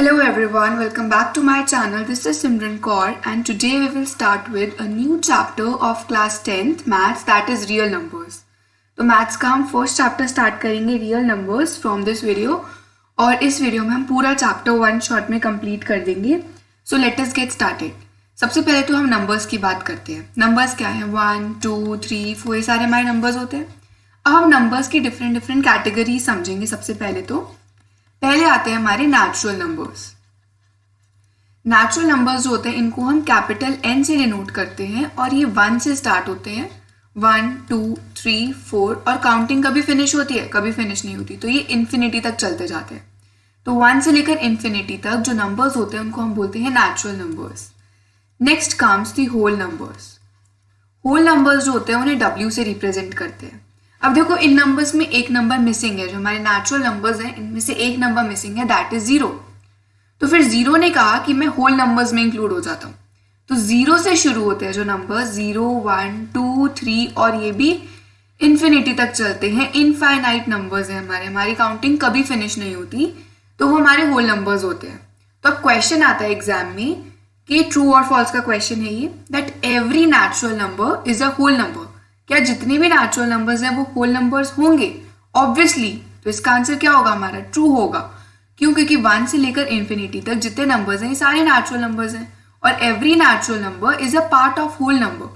Hello everyone, welcome back to my channel. This is Simran Kaur and today we will start with a new chapter of class 10th maths, that is real numbers. तो maths का हम first chapter start करेंगे real numbers from this video और इस video में हम पूरा chapter one shot में कंप्लीट कर देंगे. So let us get started. सबसे पहले तो हम नंबर्स की बात करते हैं. नंबर्स क्या है? 1, 2, 3, 4 ये सारे हमारे नंबर्स होते हैं. अब हम नंबर्स की डिफरेंट कैटेगरी समझेंगे. सबसे पहले आते हैं हमारे नेचुरल नंबर्स. नेचुरल नंबर्स जो होते हैं इनको हम कैपिटल एन से डिनोट करते हैं और ये 1 से स्टार्ट होते हैं. 1, 2, 3, 4 और काउंटिंग कभी फिनिश होती है, कभी फिनिश नहीं होती. तो ये इन्फिनिटी तक चलते जाते हैं. तो 1 से लेकर इन्फिनिटी तक जो नंबर्स होते हैं उनको हम बोलते हैं natural numbers. Next comes the whole numbers. Whole numbers जो होते हैं उन्हें W से रिप्रेजेंट करते हैं. अब देखो इन नंबर्स में एक नंबर मिसिंग है. जो हमारे नेचुरल नंबर्स हैं इनमें से एक नंबर मिसिंग है, दैट इज 0. तो फिर 0 ने कहा कि मैं होल नंबर्स में इंक्लूड हो जाता हूँ. तो 0 से शुरू होते हैं जो नंबर 0, 1, 2, 3 और ये भी इन्फिनिटी तक चलते हैं. इनफाइनाइट नंबर्स हैं हमारी काउंटिंग कभी फिनिश नहीं होती. तो वो हमारे होल नंबर्स होते हैं. तो अब क्वेश्चन आता है एग्जाम में कि ट्रू और फॉल्स का क्वेश्चन है ये, that every natural number is a whole number. क्या जितने भी नेचुरल नंबर्स हैं वो होल नंबर्स होंगे? ऑब्वियसली. तो इसका आंसर क्या होगा हमारा? ट्रू होगा. क्यों? क्योंकि 1 से लेकर इन्फिनिटी तक जितने नंबर्स हैं ये सारे नेचुरल नंबर्स हैं और every natural number is a part of whole number.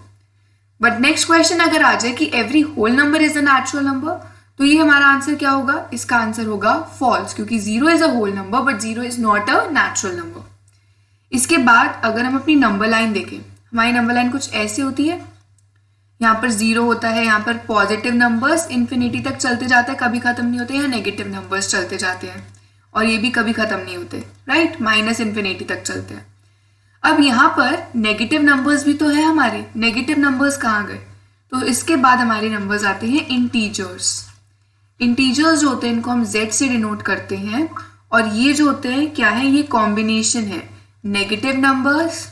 But next question अगर आ जाए कि every whole number is a natural number, तो ये हमारा आंसर क्या होगा? इसका आंसर होगा फॉल्स, क्योंकि 0 is a whole number but 0 is not a natural number. इसके बाद अगर हम अपनी नंबर लाइन देखें, हमारी नंबर लाइन कुछ ऐसे होती है. यहाँ पर 0 होता है, यहाँ पर पॉजिटिव नंबर्स इन्फिनिटी तक चलते जाते हैं, कभी खत्म नहीं होते. यहाँ नेगेटिव नंबर्स चलते जाते हैं और ये भी कभी खत्म नहीं होते, राइट? माइनस इन्फिनिटी तक चलते हैं. अब यहाँ पर नेगेटिव नंबर्स भी तो है हमारे. नेगेटिव नंबर्स कहाँ गए? तो इसके बाद हमारे नंबर्स आते हैं इंटीजर्स. इंटीजर्स जो होते हैं इनको हम Z से डिनोट करते हैं और ये जो होते हैं क्या है? ये कॉम्बिनेशन है नेगेटिव नंबर्स,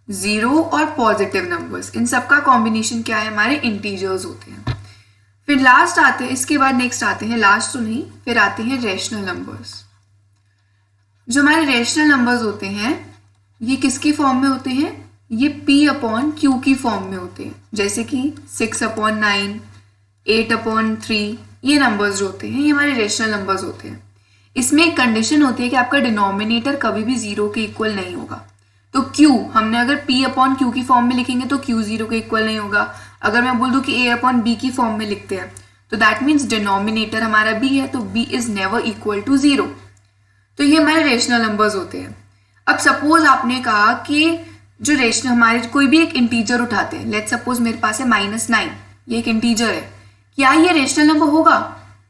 0 और पॉजिटिव नंबर्स. इन सबका कॉम्बिनेशन क्या है? हमारे इंटीजर्स होते हैं. फिर लास्ट आते हैं, इसके बाद नेक्स्ट आते हैं, लास्ट तो नहीं, फिर आते हैं रेशनल नंबर्स. जो हमारे रेशनल नंबर्स होते हैं ये किसकी फॉर्म में होते हैं? ये P/Q की फॉर्म में होते हैं. जैसे कि 6/9, 8/3 ये नंबर्स जो होते हैं ये हमारे रेशनल नंबर्स होते हैं. इसमें एक कंडीशन होती है कि आपका डिनोमिनेटर कभी भी 0 के इक्वल नहीं होगा. तो Q हमने अगर P/Q की फॉर्म में लिखेंगे तो Q 0 के इक्वल नहीं होगा. अगर मैं बोल दूं कि A/B की फॉर्म में लिखते हैं तो दैट मीन्स डिनोमिनेटर हमारा B है, तो B is never equal to 0. तो ये हमारे रेशनल नंबर्स होते हैं. अब सपोज आपने कहा कि जो रेशनल हमारे कोई भी एक इंटीजर उठाते हैं, लेट्स सपोज मेरे पास है -9, ये एक इंटीजर है. क्या ये रेशनल नंबर होगा?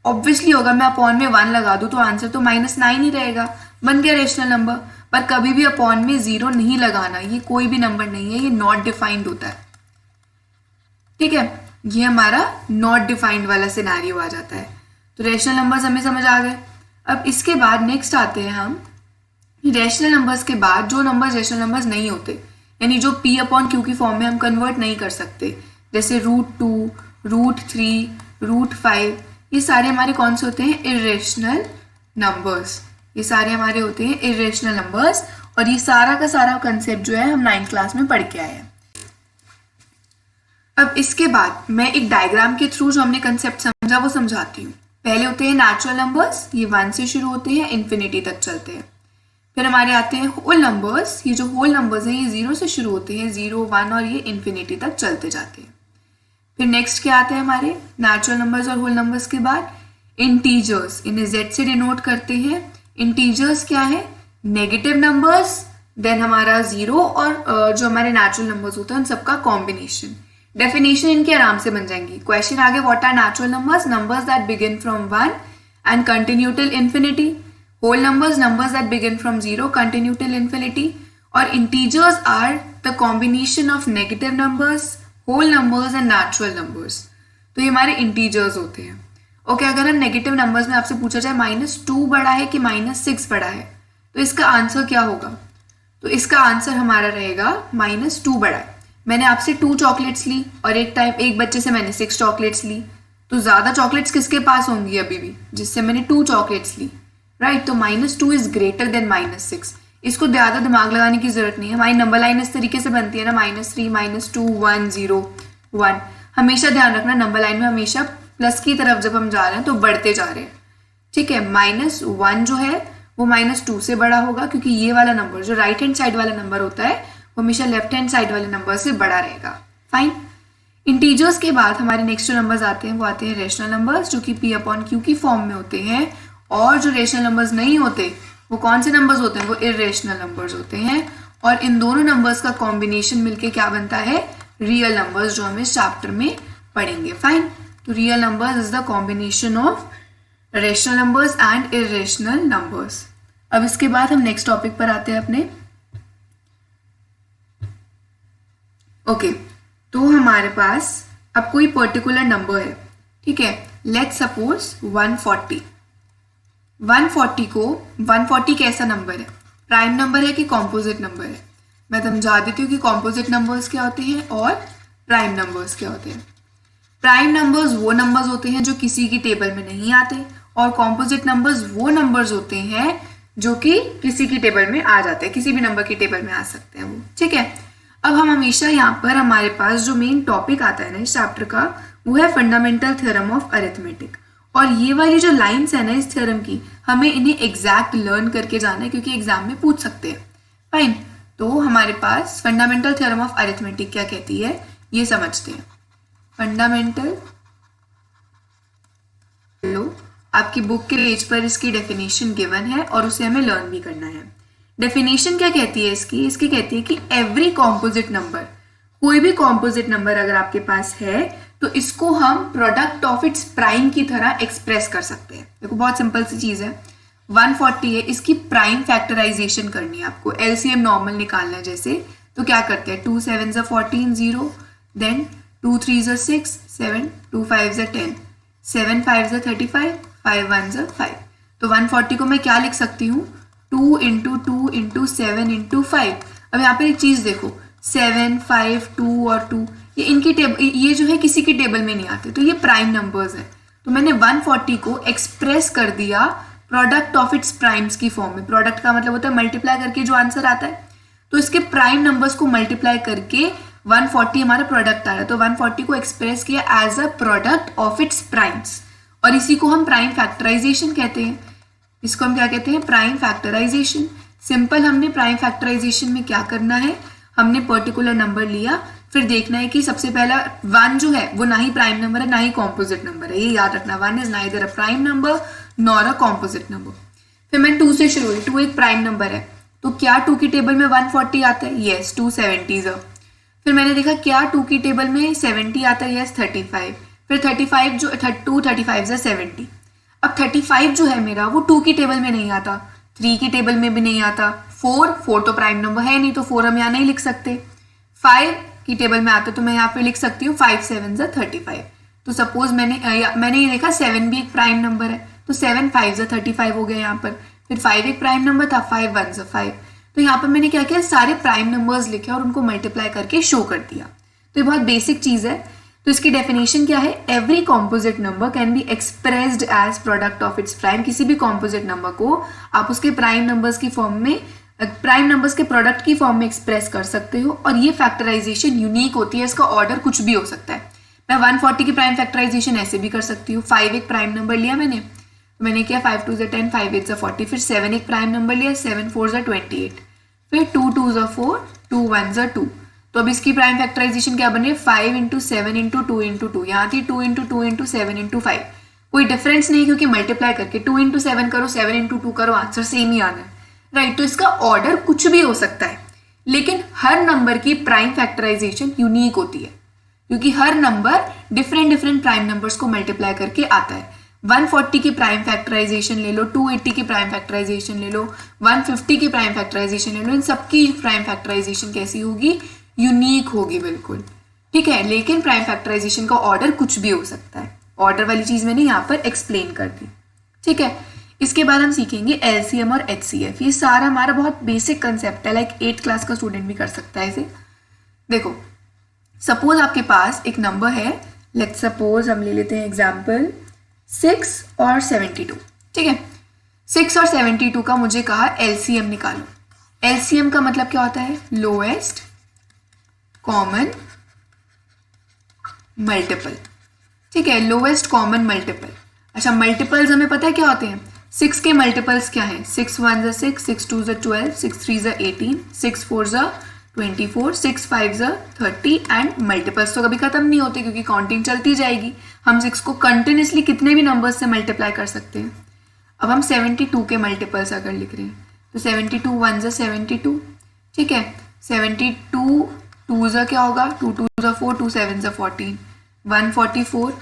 ऑब्वियसली होगा. मैं अपॉन में 1 लगा दूं तो आंसर तो -9 ही रहेगा, बन गया रेशनल नंबर. पर कभी भी अपॉन में 0 नहीं लगाना, ये कोई भी नंबर नहीं है, ये नॉट डिफाइंड होता है. ठीक है, ये हमारा नॉट डिफाइंड वाला सिनेरियो आ जाता है. तो रेशनल नंबर्स हमें समझ आ गए. अब इसके बाद नेक्स्ट आते हैं हम रेशनल नंबर्स के बाद जो नंबर्स रेशनल नंबर्स नहीं होते, यानी जो P/Q की फॉर्म में हम कन्वर्ट नहीं कर सकते, जैसे √2, √3, √5, ये सारे हमारे कौन से होते हैं? Irrational numbers. ये सारे हमारे होते हैं इर्रेशनल नंबर्स और ये सारा का सारा कंसेप्ट जो है हम 9th क्लास में पढ़ के आए हैं. अब इसके बाद मैं एक डायग्राम के थ्रू जो हमने कंसेप्ट समझा वो समझाती हूँ. पहले होते हैं नेचुरल नंबर्स, ये 1 से शुरू होते हैं, इन्फिनिटी तक चलते हैं. फिर हमारे आते हैं होल नंबर्स. ये जो होल नंबर्स हैं ये 0 से शुरू होते हैं, 0, 1 और ये इन्फिनिटी तक चलते जाते हैं. फिर नेक्स्ट क्या आते हैं हमारे नेचुरल नंबर्स और होल नंबर्स के बाद? इंटीजर्स. इन्हें Z से डिनोट करते हैं. इंटीजर्स क्या है? नेगेटिव नंबर्स, देन हमारा 0 और जो हमारे नेचुरल नंबर्स होते हैं उन सबका कॉम्बिनेशन. डेफिनेशन इनकी आराम से बन जाएंगी. क्वेश्चन आगे, what are natural numbers? Numbers that begin from 1 and continue till infinity. Whole numbers, numbers that begin from 0 continue till infinity. और integers are the combination of negative numbers, whole numbers and natural numbers. तो ये हमारे integers होते हैं. Okay, अगर हम negative numbers में आपसे पूछा जाए -2 बड़ा है कि -6 बड़ा है, तो इसका आंसर क्या होगा? तो इसका आंसर हमारा रहेगा -2 बड़ा है. मैंने आपसे 2 चॉकलेट्स ली और एक बच्चे से मैंने 6 चॉकलेट्स ली, तो ज़्यादा चॉकलेट्स किसके पास होंगी अभी भी? जिससे मैंने 2 चॉकलेट्स ली, राइट। तो -2 इज ग्रेटर देन -6। इसको ज़्यादा दिमाग लगाने की जरूरत नहीं है, हमारी नंबर लाइन इस तरीके से बनती है ना, -3 -2 1 0 1। हमेशा ध्यान रखना नंबर लाइन में हमेशा प्लस की तरफ जब हम जा रहे हैं तो बढ़ते जा रहे हैं, ठीक है। -1 जो है वो -2 से बड़ा होगा, क्योंकि ये वाला नंबर जो राइट हैंड साइड वाला नंबर होता है वो हमेशा लेफ्ट हैंड साइड वाले नंबर से बड़ा रहेगा। फाइन। इंटीजर्स के बाद हमारे नेक्स्ट जो नंबर्स आते हैं वो आते हैं रेशनल नंबर्स, जो कि P/Q की फॉर्म में होते हैं। और जो रेशनल नंबर्स नहीं होते वो कौन से नंबर्स होते हैं, वो इर्रेशनल नंबर्स होते हैं। और इन दोनों नंबर्स का कॉम्बिनेशन मिलके क्या बनता है, रियल नंबर्स, जो हम इस चैप्टर में पढ़ेंगे। फाइन। तो real numbers is the combination of rational numbers and irrational numbers. अब इसके बाद हम नेक्स्ट टॉपिक पर आते हैं अपने। ओके, तो हमारे पास अब कोई पर्टिकुलर नंबर है, ठीक है। Let's suppose 140। 140 कैसा नंबर है, प्राइम नंबर है कि कॉम्पोजिट नंबर है? मैं समझा देती हूँ कि कॉम्पोजिट नंबर्स क्या होते हैं और प्राइम नंबर्स क्या होते हैं। प्राइम नंबर्स वो नंबर्स होते हैं जो किसी की टेबल में नहीं आते, और कॉम्पोजिट नंबर्स वो नंबर्स होते हैं जो कि किसी की टेबल में आ जाते हैं, किसी भी नंबर की टेबल में आ सकते हैं वो, ठीक है। अब हम हमेशा यहाँ पर हमारे पास जो मेन टॉपिक आता है ना इस चैप्टर का, वो है फंडामेंटल थ्योरम ऑफ अरिथमेटिक। और ये वाली जो लाइन्स है ना इस थ्योरम की, हमें इन्हें एग्जैक्ट लर्न करके जाना है, क्योंकि एग्जाम में पूछ सकते हैं। फाइन। तो हमारे पास फंडामेंटल थ्योरम ऑफ अरिथमेटिक क्या कहती है ये समझते हैं। फंडामेंटल, लो आपकी बुक के पेज पर इसकी डेफिनेशन गिवन है और उसे हमें लर्न भी करना है। डेफिनेशन क्या कहती है इसकी कहती है कि एवरी कॉम्पोजिट नंबर, कोई भी कॉम्पोजिट नंबर अगर आपके पास है तो इसको हम प्रोडक्ट ऑफ इट्स प्राइम की तरह एक्सप्रेस कर सकते हैं। देखो बहुत सिंपल सी चीज है, 140 है, इसकी प्राइम फैक्टराइजेशन करनी है आपको, एलसीएम नॉर्मल निकालना है जैसे। तो क्या करते हैं, 2 7 14 0, देन 2 3 6 7, 2 5 10, 7 5 35, 5 1 5। तो 140 को मैं क्या लिख सकती हूँ, 2 × 2 × 7 × 5। अब यहाँ पे एक चीज देखो, 7 5 2 और 2, ये इनकी टेबल, ये जो है किसी की टेबल में नहीं आते, तो ये प्राइम नंबर्स है। तो मैंने 140 को एक्सप्रेस कर दिया प्रोडक्ट ऑफ इट्स प्राइम्स की फॉर्म में। प्रोडक्ट का मतलब होता है मल्टीप्लाई करके जो आंसर आता है, तो इसके प्राइम नंबर्स को मल्टीप्लाई करके 140 हमारा प्रोडक्ट आया। तो 140 को एक्सप्रेस किया as a product of its primes, और इसी को हम प्राइम फैक्टराइजेशन कहते हैं। इसको हम क्या कहते हैं, प्राइम फैक्टराइजेशन। सिंपल, हमने प्राइम फैक्टराइजेशन में क्या करना है, हमने पर्टिकुलर नंबर लिया, फिर देखना है कि सबसे पहला 1 जो है वो ना ही प्राइम नंबर है ना ही कॉम्पोजिट नंबर है, ये याद रखना। 1 is neither a prime number nor a composite number. फिर मैंने 2 से शुरू हुई, 2 एक प्राइम नंबर है, तो क्या 2 की टेबल में 140 आता है, यस 2 70s। फिर मैंने देखा क्या 2 की टेबल में 70 आता है, यस 35। फिर 35 जो 2 35 है 70। अब 35 जो है मेरा वो 2 की टेबल में नहीं आता, 3 की टेबल में भी नहीं आता, 4 तो प्राइम नंबर है नहीं, तो 4 हम यहाँ नहीं लिख सकते। 5 की टेबल में आता तो मैं यहाँ पे लिख सकती हूँ 5 7 35। तो सपोज मैंने ये देखा 7 भी एक प्राइम नंबर है, तो 7 5 35 हो गया यहाँ पर। फिर 5 एक प्राइम नंबर था, 5 1 5। तो यहाँ पर मैंने क्या किया, सारे प्राइम नंबर्स लिखे और उनको मल्टीप्लाई करके शो कर दिया। तो ये बहुत बेसिक चीज है। तो इसकी डेफिनेशन क्या है, every composite number can be expressed as product of its prime. किसी भी कॉम्पोजिट नंबर को आप उसके प्राइम नंबर्स की फॉर्म में, प्राइम नंबर्स के प्रोडक्ट की फॉर्म में एक्सप्रेस कर सकते हो। और ये फैक्टराइजेशन यूनिक होती है, इसका ऑर्डर कुछ भी हो सकता है। मैं 140 की प्राइम फैक्टराइजेशन ऐसे भी कर सकती हूँ। 5 एक प्राइम नंबर लिया मैंने, तो मैंने किया 5 2 10, 5 8 40। फिर 7 एक प्राइम नंबर लिया, 7 4 28। फिर 2 2 4, 2 1 2। तो अब इसकी प्राइम फैक्टराइजेशन क्या बन रही है, 5 × 7 × 2 × 2। यहाँ थी 2 × 2 × 7 × 5। कोई डिफरेंस नहीं, क्योंकि मल्टीप्लाई करके 2 × 7 करो, 7 × 2 करो, आंसर सेम ही आना है, राइट। तो इसका ऑर्डर कुछ भी हो सकता है, लेकिन हर नंबर की प्राइम फैक्टराइजेशन यूनिक होती है, क्योंकि हर नंबर डिफरेंट प्राइम नंबर्स को मल्टीप्लाई करके आता है। 140 की प्राइम फैक्टराइजेशन ले लो, 280 की प्राइम फैक्टराइजेशन ले लो, 150 की प्राइम फैक्टराइजेशन ले लो, इन सबकी प्राइम फैक्टराइजेशन कैसी होगी, यूनिक होगी बिल्कुल, ठीक है। लेकिन प्राइम फैक्टराइजेशन का ऑर्डर कुछ भी हो सकता है। ऑर्डर वाली चीज मैंने यहाँ पर एक्सप्लेन कर दी, ठीक है। इसके बाद हम सीखेंगे एलसीएम और एचसीएफ। ये सारा हमारा बहुत बेसिक कंसेप्ट है, लाइक 8th क्लास का स्टूडेंट भी कर सकता है इसे। देखो, सपोज आपके पास एक नंबर है, लेट्स सपोज हम ले लेते हैं एग्जाम्पल 6 और 72, ठीक है। 6 और 72 का मुझे कहा एलसीएम निकालो। एलसीएम का मतलब क्या होता है? Lowest common multiple. ठीक है, लोएस्ट कॉमन मल्टीपल। अच्छा, मल्टीपल्स हमें पता है क्या होते हैं? 6 के मल्टीपल्स क्या हैं? 6 1 ज़ा 6, 6 2 ज़ा 12, 6 3 ज़ा 18, 6 4 ज़ा 24, 6 5 ज़ा 30 एंड मल्टीपल्स तो कभी खत्म नहीं होते क्योंकि काउंटिंग चलती जाएगी। हम 6 को कंटिन्यूसली कितने भी नंबर्स से मल्टीप्लाई कर सकते हैं। अब हम 72 के मल्टीपल्स अगर लिख रहे हैं तो 72 1 ज़ा 72, ठीक है। 72 2 ज़ा क्या होगा? 2 2 ज़ा 4, 2 7 ज़ा 14, 144।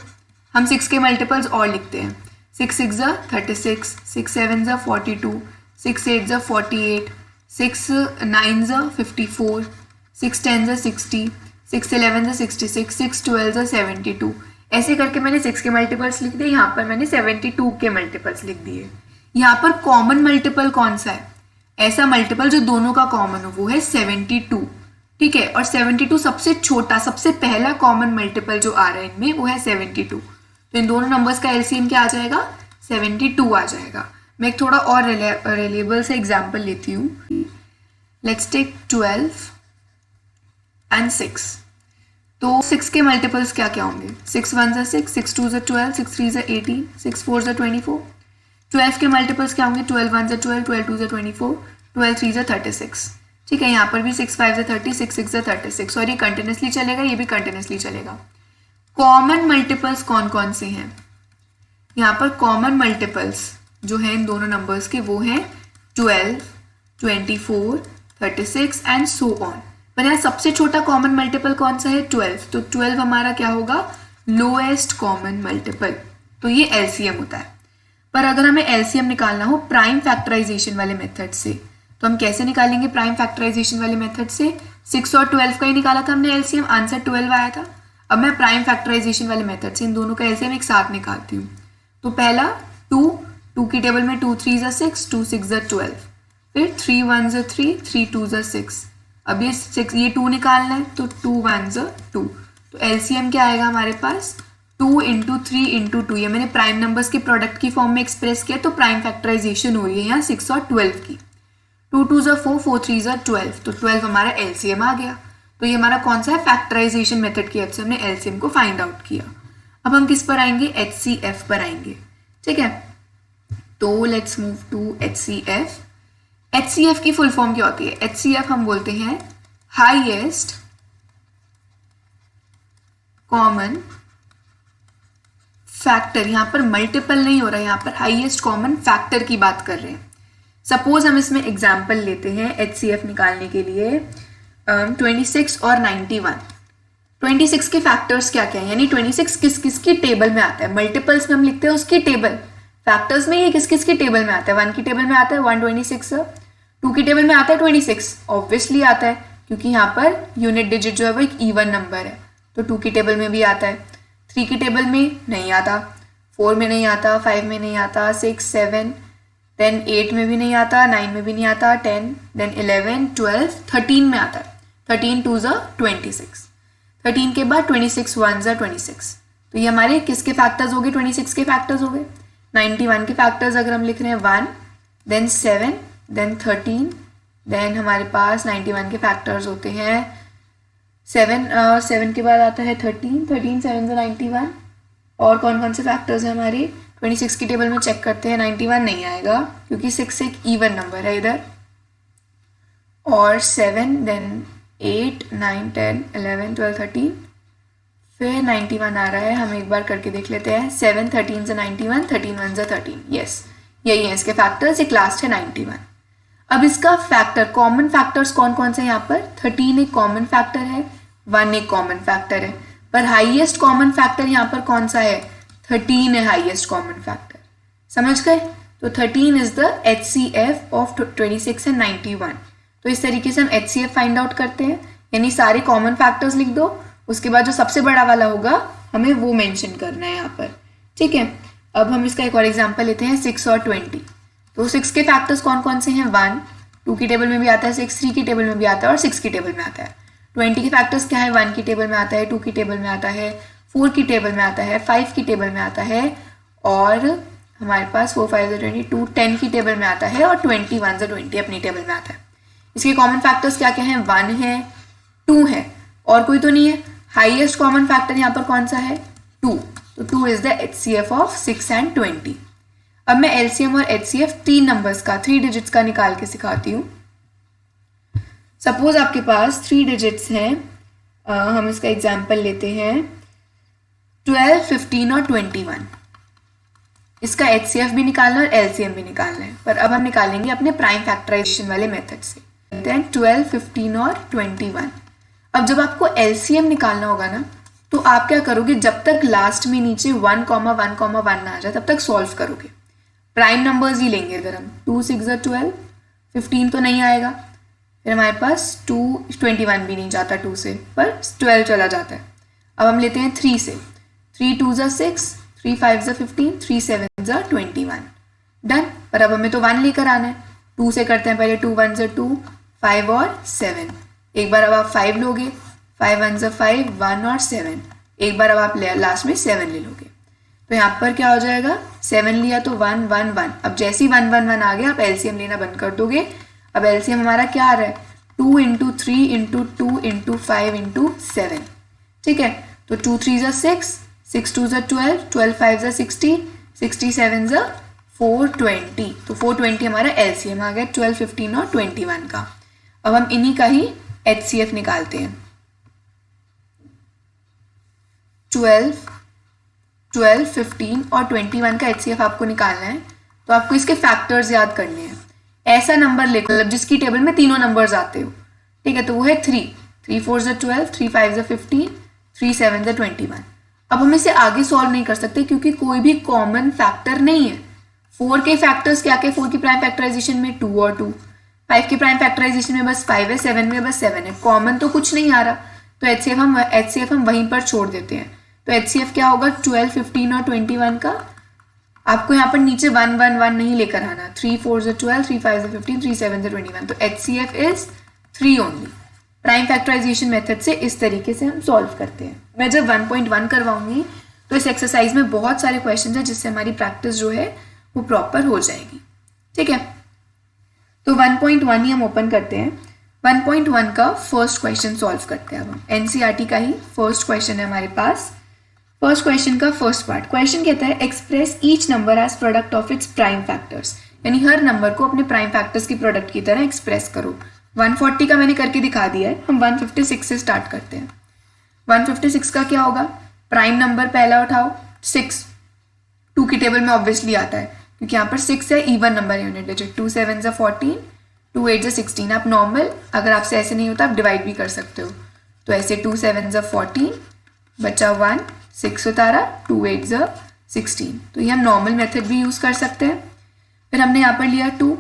हम 6 के मल्टीपल्स और लिखते हैं। 6 6 ज़ा 36, 6 7 ज़ा 42, 6 8 ज़ा 48, 6 9 ज़ा 54, 6 10 ज़ा 60, 6 11 ज़ा 66, 6 12 ज़ा 72। ऐसे करके मैंने 6 के मल्टीपल्स लिख दिए। यहाँ पर मैंने 72 के मल्टीपल्स लिख दिए। यहाँ पर कॉमन मल्टीपल कौन सा है? ऐसा मल्टीपल जो दोनों का कॉमन हो, वो है 72, ठीक है। और 72 सबसे छोटा, सबसे पहला कॉमन मल्टीपल जो आ रहा है इनमें वो है 72। तो इन दोनों नंबर्स का एलसीएम क्या आ जाएगा? 72 आ जाएगा। मैं एक थोड़ा और रिलेबल से एग्जाम्पल लेती हूँ। Let's take 12 and 6। तो 6 के मल्टीपल्स क्या क्या होंगे? 6 1 ज़ा 6, 6 2 ज़ा 12, 6 3 ज़ा 18, 6 4 ज़ा 24। 12 के मल्टीपल्स क्या होंगे? 12 1 ज़ा 12, 12 2 ज़ा 24, 12 3 ज़ा 36, ठीक है। यहाँ पर भी 6 5 ज़ा 30, 6 6 ज़ा 36। और ये कंटिन्यूसली चलेगा, ये भी कंटिन्यूसली चलेगा। कॉमन मल्टीपल्स कौन कौन से हैं? यहाँ पर कॉमन मल्टीपल्स जो हैं इन दोनों नंबर्स के वो हैं 12, 24, 36 एंड सो ऑन। पर यहाँ सबसे छोटा कॉमन मल्टीपल कौन सा है? 12। तो 12 हमारा क्या होगा? Lowest common multiple. तो ये एलसीएम होता है। पर अगर हमें एलसीएम निकालना हो प्राइम फैक्टराइजेशन वाले मेथड से, तो हम कैसे निकालेंगे प्राइम फैक्टराइजेशन वाले मेथड से? 6 और 12 का ही निकाला था हमने एलसीएम, आंसर 12 आया था। अब मैं प्राइम फैक्टराइजेशन वाले मेथड से इन दोनों का एलसीएम एक साथ निकालती हूँ। तो पहला 2 की टेबल में 2 3 ज़ा 6, 2 6 ज़ा 12, फिर 3 1 ज़ा 3, 3 2 ज़ा 6। अब ये 2 निकालना है तो 2 1 ज़ा 2। तो एलसीएम क्या आएगा हमारे पास? 2 इंटू 3 इंटू 2। ये मैंने प्राइम नंबर्स के प्रोडक्ट की फॉर्म में एक्सप्रेस किया, तो प्राइम फैक्टराइजेशन हो रही है यहाँ 6 और 12 की। 2 2 ज़ा 4, 4 3 ज़ा 12, तो 12 हमारा एलसीएम आ गया। तो ये हमारा कौन सा है? फैक्टराइजेशन मेथड की हेल्प से हमने एलसीएम को फाइंड आउट किया। अब हम किस पर आएंगे? एचसीएफ पर आएंगे, ठीक है। तो let's move to HCF. HCF की फुल फॉर्म क्या होती है? एचसीएफ हम बोलते हैं हाईएस्ट कॉमन फैक्टर। यहां पर मल्टीपल नहीं हो रहा है, यहां पर हाईएस्ट कॉमन फैक्टर की बात कर रहे हैं। सपोज हम इसमें एग्जाम्पल लेते हैं एचसीएफ निकालने के लिए 26 और 91। 26 के फैक्टर्स क्या क्या है, यानी 26 किस किस की टेबल में आता है? मल्टीपल्स में हम लिखते हैं उसकी टेबल, फैक्टर्स में ये किस किस की टेबल में आता है? 1 की टेबल में आता है 126, 2 की टेबल में आता है 26, ऑब्वियसली आता है क्योंकि यहाँ पर यूनिट डिजिट जो है वो एक इवन नंबर है, तो 2 की टेबल में भी आता है। 3 की टेबल में नहीं आता, 4 में नहीं आता, 5 में नहीं आता, 6 7, देन 8 में भी नहीं आता, 9 में भी नहीं आता, 10, देन 11 12 13 में आता है। 13 2 ज़ा 26, 13 के बाद 26 1 ज़ा 26। तो ये हमारे किसके फैक्टर्स हो गए? 26 के फैक्टर्स हो गए। 91 के फैक्टर्स अगर हम लिख रहे हैं 1, देन 7, देन 13, देन हमारे पास 91 के फैक्टर्स होते हैं 7 के बाद आता है 13, 13 7 ज़ा 91। और कौन कौन से फैक्टर्स हैं हमारे? 26 की टेबल में चेक करते हैं, 91 नहीं आएगा क्योंकि 6 एक इवन नंबर है इधर, और 7, देन 8 9 10 11 12 13, फिर 91 आ रहा है। हम एक बार करके देख लेते हैं। 7 13 ज़ा 91, 13 1 ज़ा 13, यस यही है इसके फैक्टर्स, एक लास्ट है 91। अब इसका फैक्टर, कॉमन फैक्टर्स कौन कौन से हैं यहाँ पर? 13 एक कॉमन फैक्टर है, 1 एक कॉमन फैक्टर है, पर हाईएस्ट कॉमन फैक्टर यहाँ पर कौन सा है? 13 है हाईएस्ट कॉमन फैक्टर, समझ गए? तो 13 is the HCF of 26 and 91। तो इस तरीके से हम एचसीएफ फाइंड आउट करते हैं, यानी सारे कॉमन फैक्टर्स लिख दो, उसके बाद जो सबसे बड़ा वाला होगा हमें वो मेंशन करना है यहाँ पर, ठीक है। अब हम इसका एक और एग्जांपल लेते हैं 6 और 20। तो 6 के फैक्टर्स कौन कौन से हैं? 1, 2 की टेबल में भी आता है 6, 3 की टेबल में भी आता है और 6 की टेबल में आता है। 20 के फैक्टर्स क्या है? 1 की टेबल में आता है, 2 की टेबल में आता है, 4 की टेबल में आता है, 5 की टेबल में आता है और हमारे पास 4 5 22 10 की टेबल में आता है और 20 1 20 अपनी टेबल में आता है। इसके कॉमन फैक्टर्स क्या क्या हैं? 1 है, 2 है और कोई तो नहीं है। हाईएस्ट कॉमन फैक्टर यहाँ पर कौन सा है? 2। तो 2 is the HCF of 6 and 20। अब मैं LCM और HCF 3 नंबर्स का 3 डिजिट्स का निकाल के सिखाती हूँ। सपोज आपके पास 3 डिजिट्स हैं, हम इसका एग्जाम्पल लेते हैं 12 15 और 21। इसका HCF भी निकालना है और LCM भी निकालना है, पर अब हम निकालेंगे अपने प्राइम फैक्टराइजेशन वाले मेथड से। देन 12 15 और 21। अब जब आपको LCM निकालना होगा ना, तो आप क्या करोगे, जब तक लास्ट में नीचे 1, 1, 1 ना आ जाए तब तक सॉल्व करोगे। प्राइम नंबर्स ही लेंगे अगर हम 2 6 12, 15 तो नहीं आएगा, फिर हमारे पास 21 भी नहीं जाता 2 से, पर 12 चला जाता है। अब हम लेते हैं 3 से, 3 2 6, 3 5 15, 3 7 21। डन। पर अब हमें तो 1 लेकर आना है, 2 से करते हैं पहले, 2 1 2, 5 और 7। एक बार अब आप 5 लोगे, 5 1 5, 1 और 7। एक बार अब आप लास्ट में 7 ले लोगे, तो यहाँ पर क्या हो जाएगा, 7 लिया तो 1 1 1। अब जैसे ही 1 1 1 आ गया आप LCM लेना बंद कर दोगे। अब LCM हमारा क्या आ रहा है, 2 इंटू 3 इंटू 2 इंटू 5 इंटू 7। ठीक है, तो 2 3 6, 6 2 12, 12 5 60, 67 420। तो 420 हमारा LCM आ गया 12 15 और 21 का। अब हम इन्हीं का ही HCF निकालते हैं। 12 15 और 21 का HCF आपको निकालना है, तो आपको इसके फैक्टर्स याद करने हैं। ऐसा नंबर ले, मतलब जिसकी टेबल में तीनों नंबर्स आते हो, ठीक है, तो वो है 3 3 4 12, 3 5 15, 3 7 21। अब हम इसे आगे सॉल्व नहीं कर सकते क्योंकि कोई भी कॉमन फैक्टर नहीं है। 4 के फैक्टर्स क्या क्या? 4 की प्राइम फैक्टराइजेशन में 2 और 2, 5 की प्राइम फैक्टराइजेशन में बस 5 है, 7 में बस 7 है, कॉमन तो कुछ नहीं आ रहा, तो HCF हम वहीं पर छोड़ देते हैं। तो HCF क्या होगा 12 15 और 21 का? आपको यहाँ पर नीचे 1 1 1 नहीं लेकर आना, 3 4 12, 3 5 15, 3 7 21। तो HCF is 3 only. Prime factorization method से इस तरीके से हम सॉल्व करते हैं। मैं जब 1.1 करवाऊंगी तो इस एक्सरसाइज में बहुत सारे क्वेश्चन है जिससे हमारी प्रैक्टिस जो है वो प्रॉपर हो जाएगी। ठीक है, तो 1.1 ही हम ओपन करते हैं। 1.1 का फर्स्ट क्वेश्चन सॉल्व करते हैं। अब हम NCERT का ही फर्स्ट क्वेश्चन है हमारे पास। फर्स्ट क्वेश्चन का फर्स्ट पार्ट, क्वेश्चन कहता है express each number as product of its prime factors, यानी हर नंबर को अपने प्राइम फैक्टर्स की प्रोडक्ट की तरह एक्सप्रेस करो। 140 का मैंने करके दिखा दिया है, हम 156 से स्टार्ट करते हैं। 156 का क्या होगा, प्राइम नंबर पहला उठाओ 6, 2 की टेबल में ऑब्वियसली आता है क्योंकि यहाँ पर 6 है, इवन नंबर है, यूनिट डिजिट। 2 7 14, 2 8 16। आप नॉर्मल, अगर आपसे ऐसे नहीं होता आप डिवाइड भी कर सकते हो, तो ऐसे 2 7 14, बचा 1, 6 उतारा, 2 8 16। तो ये हम नॉर्मल मेथड भी यूज़ कर सकते हैं। फिर हमने यहाँ पर लिया 2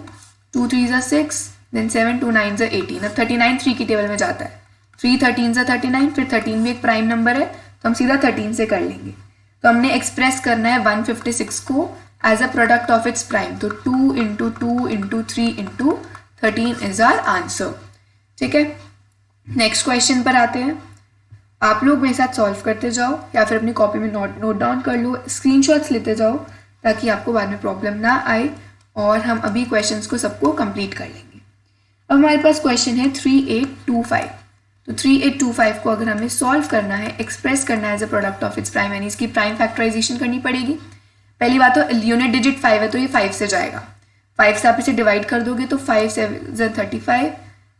2 3 6, देन 7 2 9 18। अब 39 3 की टेबल में जाता है, 3 13 39, फिर 13 भी एक प्राइम नंबर है तो हम सीधा 13 से कर लेंगे। तो हमने एक्सप्रेस करना है 156 को as a product of its prime, तो 2 into 2 into 3 into 13 is our answer. ठीक है, नेक्स्ट क्वेश्चन पर आते हैं। आप लोग मेरे साथ सॉल्व करते जाओ या फिर अपनी कॉपी में नोट डाउन कर लो, स्क्रीनशॉट्स लेते जाओ ताकि आपको बाद में प्रॉब्लम ना आए, और हम अभी क्वेश्चंस को सबको कंप्लीट कर लेंगे। अब हमारे पास क्वेश्चन है 3825। तो 3825 को अगर हमें सॉल्व करना है, एक्सप्रेस करना है as a product of its prime, यानी इसकी प्राइम फैक्टराइजेशन करनी पड़ेगी। पहली बात तो यूनिट डिजिट 5 है तो ये 5 से जाएगा, 5 से आप इसे डिवाइड कर दोगे तो 5 7 35,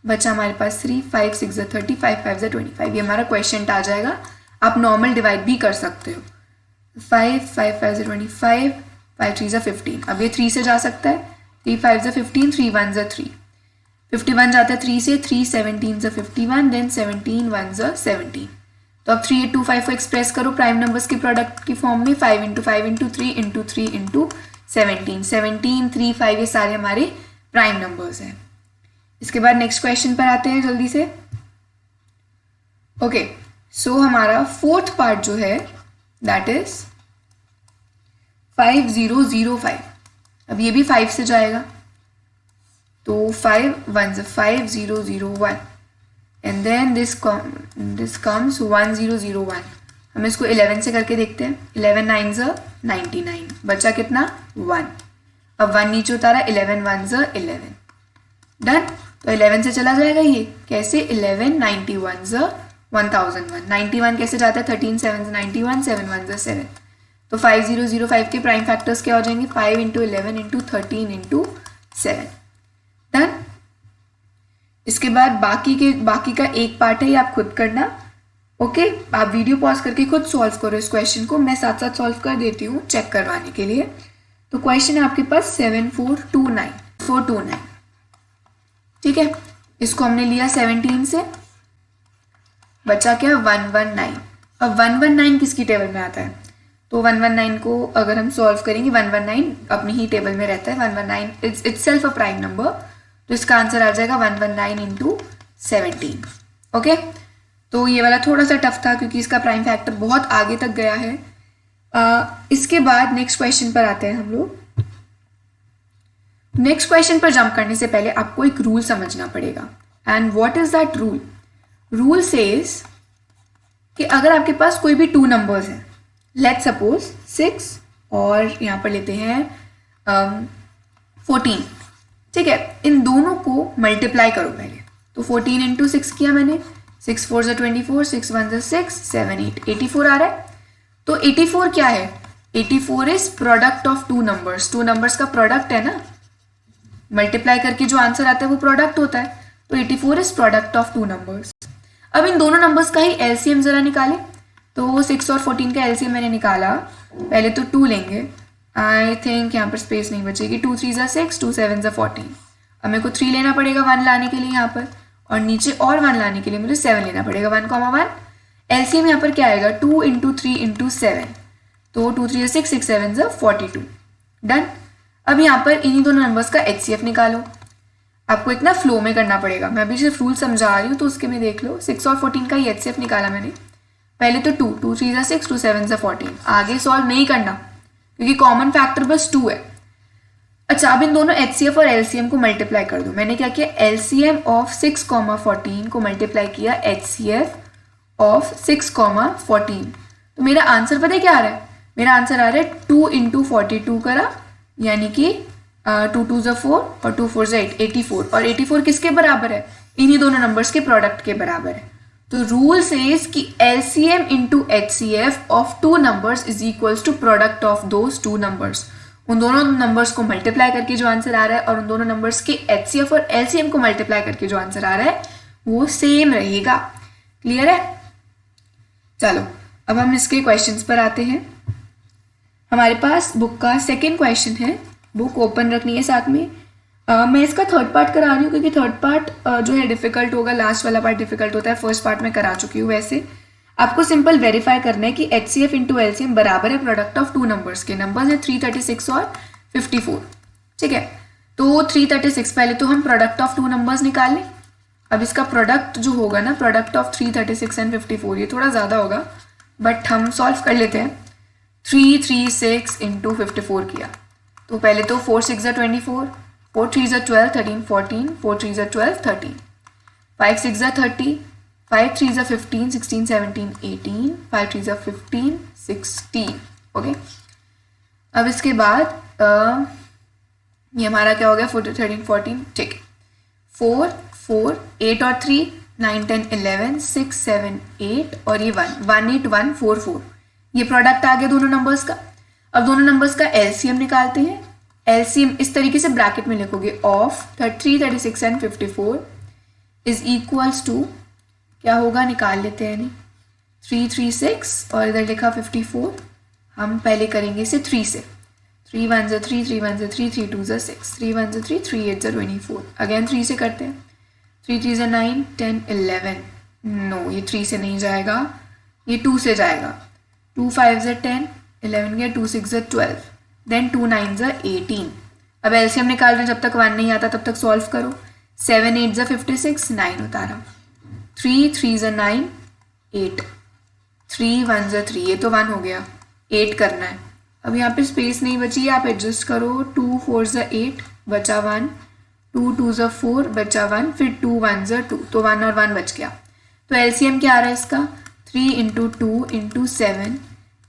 बचा हमारे पास 3, 5 6 30, 5 5 25। ये हमारा क्वेश्चन आ जाएगा। आप नॉर्मल डिवाइड भी कर सकते हो, 5 5 5 25, 5 3 15। अब ये 3 से जा सकता है, 3 5 15, 3 1 3, 51 जाता है 3 से, 3 17 51, देन 17 1 17। तो अब 3825 को एक्सप्रेस करो प्राइम नंबर्स के प्रोडक्ट की फॉर्म में, 5 इंटू 5 इंटू 3 इंटू 3 इंटू 17, 17 3 5, ये सारे हमारे प्राइम नंबर्स हैं। इसके बाद नेक्स्ट क्वेश्चन पर आते हैं जल्दी से। ओके, सो हमारा फोर्थ पार्ट जो है दैट इज 5005। अब ये भी 5 से जाएगा, तो 5 1 5 0 0 1, एंड देन दिस कम्स 1001। हम इसको 11 से करके देखते हैं। 11 9 ज़ 99, बचा कितना 1। अब 1 नीचे उतारा, 11 1 ज़ 11, डन। तो 11 से चला जाएगा ये, कैसे 11 91 ज़ 1001, 91 कैसे जाता है 13 7 91, 7 1 ज़ 7। तो 5005 के प्राइम फैक्टर्स क्या हो जाएंगे 5 इंटू 11 इंटू 13 इंटू 7, डन। इसके बाद बाकी का एक पार्ट है ये आप खुद करना, ओके। आप वीडियो पॉज करके खुद सॉल्व करो इस क्वेश्चन को, मैं साथ साथ सॉल्व कर देती हूँ चेक करवाने के लिए। तो क्वेश्चन है आपके पास 7429, ठीक है। इसको हमने लिया 17 से, बचा क्या 119। अब 119 किसकी टेबल में आता है, तो 119 को अगर हम सॉल्व करेंगे, 119 अपनी ही टेबल में रहता है, 119 is itself a prime number, तो इसका आंसर आ जाएगा 119 इंटू 17, ओके। तो ये वाला थोड़ा सा टफ था क्योंकि इसका प्राइम फैक्टर बहुत आगे तक गया है। इसके बाद नेक्स्ट क्वेश्चन पर आते हैं हम लोग। नेक्स्ट क्वेश्चन पर जंप करने से पहले आपको एक रूल समझना पड़ेगा, and what is that rule. Rule says कि अगर आपके पास कोई भी 2 नंबर्स हैं, लेट्स सपोज 6 और यहाँ पर लेते हैं 14, ठीक है। इन दोनों को मल्टीप्लाई करो पहले, तो 14 इंटू 6 किया मैंने, 6 4 ज़ 24, 6 1 ज़ 6, 7 8, 84 आ रहा है। तो 84 क्या है, 84 is product of 2 numbers, 2 numbers का प्रोडक्ट है ना, मल्टीप्लाई करके जो आंसर आता है वो प्रोडक्ट होता है, तो 84 इज प्रोडक्ट ऑफ 2 नंबर्स। अब इन दोनों नंबर्स का ही एलसीएम जरा निकालें, तो 6 और 14 का एलसीएम मैंने निकाला। पहले तो 2 लेंगे, आई थिंक यहाँ पर स्पेस नहीं बचेगी, 2 3 ज़ 6, 2 7 ज़ 14। अब मेरे को 3 लेना पड़ेगा 1 लाने के लिए यहाँ पर, और नीचे और 1 लाने के लिए मुझे 7 लेना पड़ेगा, 1 1। एलसीएम यहाँ पर क्या आएगा 2 इंटू 3 इंटू 7, तो 2 3 6, 6 7 ज़ 42, डन। अब यहाँ पर इन्हीं दोनों नंबर्स का एचसीएफ निकालो। आपको एक ना फ्लो में करना पड़ेगा, मैं अभी सिर्फ रूल समझा रही हूँ तो उसके में देख लो। 6 और 14 का ही एचसीएफ निकाला मैंने। पहले तो 2 2 3 ज़ 6, 2 7 ज़ 14, आगे सॉल्व नहीं करना क्योंकि कॉमन फैक्टर बस 2 है। अच्छा, अब इन दोनों एचसीएफ और एलसीएम को मल्टीप्लाई कर दो। मैंने क्या किया, एलसीएम ऑफ 6, 14 को मल्टीप्लाई किया एचसीएफ ऑफ 6, 14। तो मेरा आंसर पता है क्या आ रहा है, मेरा आंसर आ रहा है 2 इंटू 42 करा, यानी कि 2 2 ज़ 4 और 2 4 ज़ 8, 84। और 84 किसके बराबर है, इन्हीं दोनों नंबर्स के प्रोडक्ट के बराबर है। तो रूल सेज कि LCM into HCF of 2 numbers is equals to product of those 2 numbers. उन दोनों नंबर्स को मल्टीप्लाई करके जो आंसर आ रहा है और उन दोनों नंबर्स के एचसीएफ और एलसीएम को मल्टीप्लाई करके जो आंसर आ रहा है वो सेम रहेगा। क्लियर है। चलो अब हम इसके क्वेश्चंस पर आते हैं। हमारे पास बुक का सेकेंड क्वेश्चन है, बुक ओपन रखनी है साथ में। मैं इसका थर्ड पार्ट करा रही हूँ क्योंकि थर्ड पार्ट जो है डिफिकल्ट होगा, लास्ट वाला पार्ट डिफिकल्ट होता है। फर्स्ट पार्ट में करा चुकी हूँ। वैसे आपको सिंपल वेरीफाई करना है कि एचसीएफ इंटू एलसीएम बराबर है प्रोडक्ट ऑफ 2 नंबर्स के। नंबर्स है 336 और 54, ठीक है। तो 336, पहले तो हम प्रोडक्ट ऑफ 2 नंबर्स निकाल लें। अब इसका प्रोडक्ट जो होगा ना, प्रोडक्ट ऑफ 336 एंड 54, ये थोड़ा ज़्यादा होगा बट हम सॉल्व कर लेते हैं। 336 इंटू 54 किया तो पहले तो 4 6 ज़ 24, 4 3 ज़ 12, 13 14, 4 3 ज़ 12, 13, 5 6 ज़ 30, 5 3 ज़ 15, 16 17 18, 5 3 ज़ 15 16, ओके। अब इसके बाद ये हमारा क्या हो गया, 13 14, ठीक है। 4 4 8 और 3 9 10 11 6 7 8 और ये 1 1 8 1 4 4, ये प्रोडक्ट आ गया दोनों नंबर्स का। अब दोनों नंबर्स का एलसीएम निकालते हैं। एलसीएम इस तरीके से ब्रैकेट में लिखोगे, of 336 and 54 is equals to क्या होगा, निकाल लेते हैं। 336 और इधर लिखा 54। हम पहले करेंगे इसे 3 से। 3 1 ज़ 3, 3 1 ज़ 3, 3 2 ज़ 6, 3 1 ज़ 3, 3 8 ज़ 24। अगेन 3 से करते हैं। 3 3 ज़ 9 10 11, नो ये 3 से नहीं जाएगा, ये 2 से जाएगा। 2 5 ज़ 10, 11 गया, 2 6 ज़ 12, देन 2 9 ज़ 18। अब एलसीएम निकाल रहे हैं, जब तक 1 नहीं आता तब तक सॉल्व करो। 7 8 ज़ 56, 9 उतारा। 3 3 ज़ 9 8, 3 1 ज़ 3, ये तो 1 हो गया, 8 करना है। अब यहाँ पे स्पेस नहीं बची, आप एडजस्ट करो। 2 4 ज़ 8, बचा 1, 2 2 ज़ 4, बचा 1, फिर 2 1 ज़ 2, तो 1 और 1 बच गया। तो एलसीएम क्या आ रहा है इसका, 3 into 2 into 7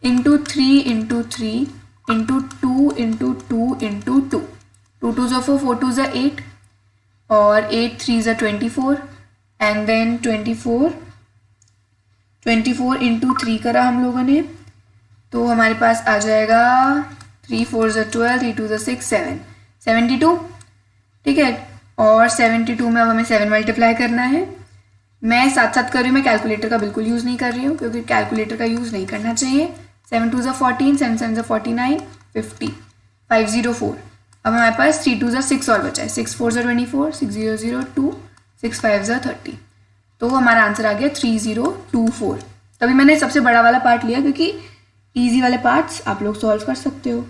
into 3 into 3 into 2 into 2 into 2, 2 2 ज़ा 4, 4 2 ज़ा 8 और 8 3 ज़ा 24 एंड देन 24 इंटू 3 करा हम लोगों ने, तो हमारे पास आ जाएगा 3 4 ज़ा 12, 3 2 ज़ा 6 7 72, ठीक है। और 72 में अब हमें 7 मल्टीप्लाई करना है। मैं साथ साथ कर रही हूँ, मैं कैलकुलेटर का बिल्कुल यूज़ नहीं कर रही हूँ क्योंकि कैलकुलेटर का यूज़ नहीं करना चाहिए। 7 2 ज़ा 14, 7 7 ज़ा 49, 50, 504। अब हमारे पास 3 2 ज़ा 6 और बचा है, 6 4 ज़ा 24, 6 0 0 2, 6 5 ज़ा 30। तो हमारा आंसर आ गया 3024। तभी मैंने सबसे बड़ा वाला पार्ट लिया क्योंकि ईजी वाले पार्ट्स आप लोग सॉल्व कर सकते हो,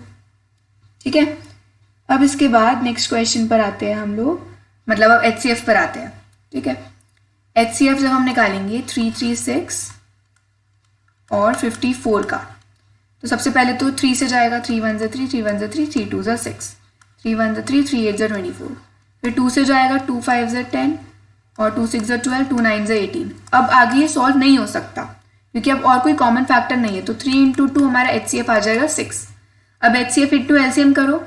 ठीक है। अब इसके बाद नेक्स्ट क्वेश्चन पर आते हैं हम लोग, मतलब अब HCF पर आते हैं, ठीक है। HCF जब हम निकालेंगे 336 और 54 का, तो सबसे पहले तो 3 से जाएगा, 3 1 ज़ा 3, 3 1 ज़ा 3, 3 2 ज़ा 6, 3 1 ज़ा 3, 3 8 ज़ा 24, फिर 2 से जाएगा, 2 5 ज़ा 10 और 2 6 ज़ा 12, 2 9 ज़ा 18। अब आगे ये सॉल्व नहीं हो सकता क्योंकि अब और कोई कॉमन फैक्टर नहीं है, तो 3 इंटू 2 हमारा HCF आ जाएगा 6। अब HCF इंटू LCM करो,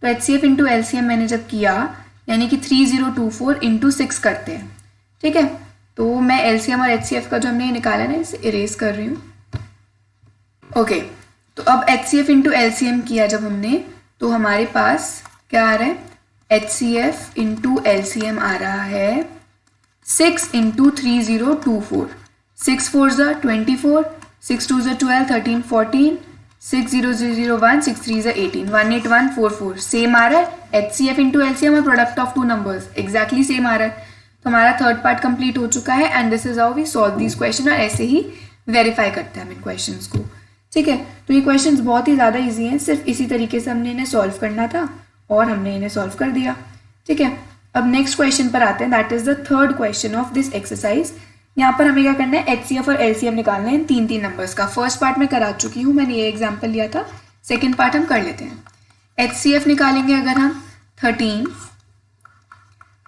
तो HCF इंटू LCM मैंने जब किया यानी कि 3024 इंटू 6 करते हैं, ठीक है। तो मैं LCM और HCF का जो हमने निकाला ना इसे इरेज कर रही हूँ, ओके। तो अब HCF इंटू LCM किया जब हमने, तो हमारे पास क्या आ रहा है, HCF इंटू LCM आ रहा है 6 इंटू 3024, 6 4 ज़ा 24, 6 2 ज़ा 12, 13 14, 6 0 0 1, 6 3 ज़ा 18, 18144 सेम आ रहा है। HCF इंटू LCM और product of two numbers exactly same आ रहा है। तो हमारा थर्ड पार्ट कंप्लीट हो चुका है and this is how we solve this question, और ऐसे ही वेरीफाई करते हैं हम इन क्वेश्चंस को, ठीक है। तो ये क्वेश्चंस बहुत ही ज़्यादा ईजी हैं, सिर्फ इसी तरीके से हमने इन्हें सॉल्व करना था और हमने इन्हें सॉल्व कर दिया, ठीक है। अब नेक्स्ट क्वेश्चन पर आते हैं, that is the third question of this exercise. यहाँ पर हमें क्या करना है, HCF और LCM निकालना है इन 3 नंबर्स का। फर्स्ट पार्ट मैं करा चुकी हूँ, मैंने ये एग्जाम्पल लिया था, सेकेंड पार्ट हम कर लेते हैं। HCF निकालेंगे अगर हम 13,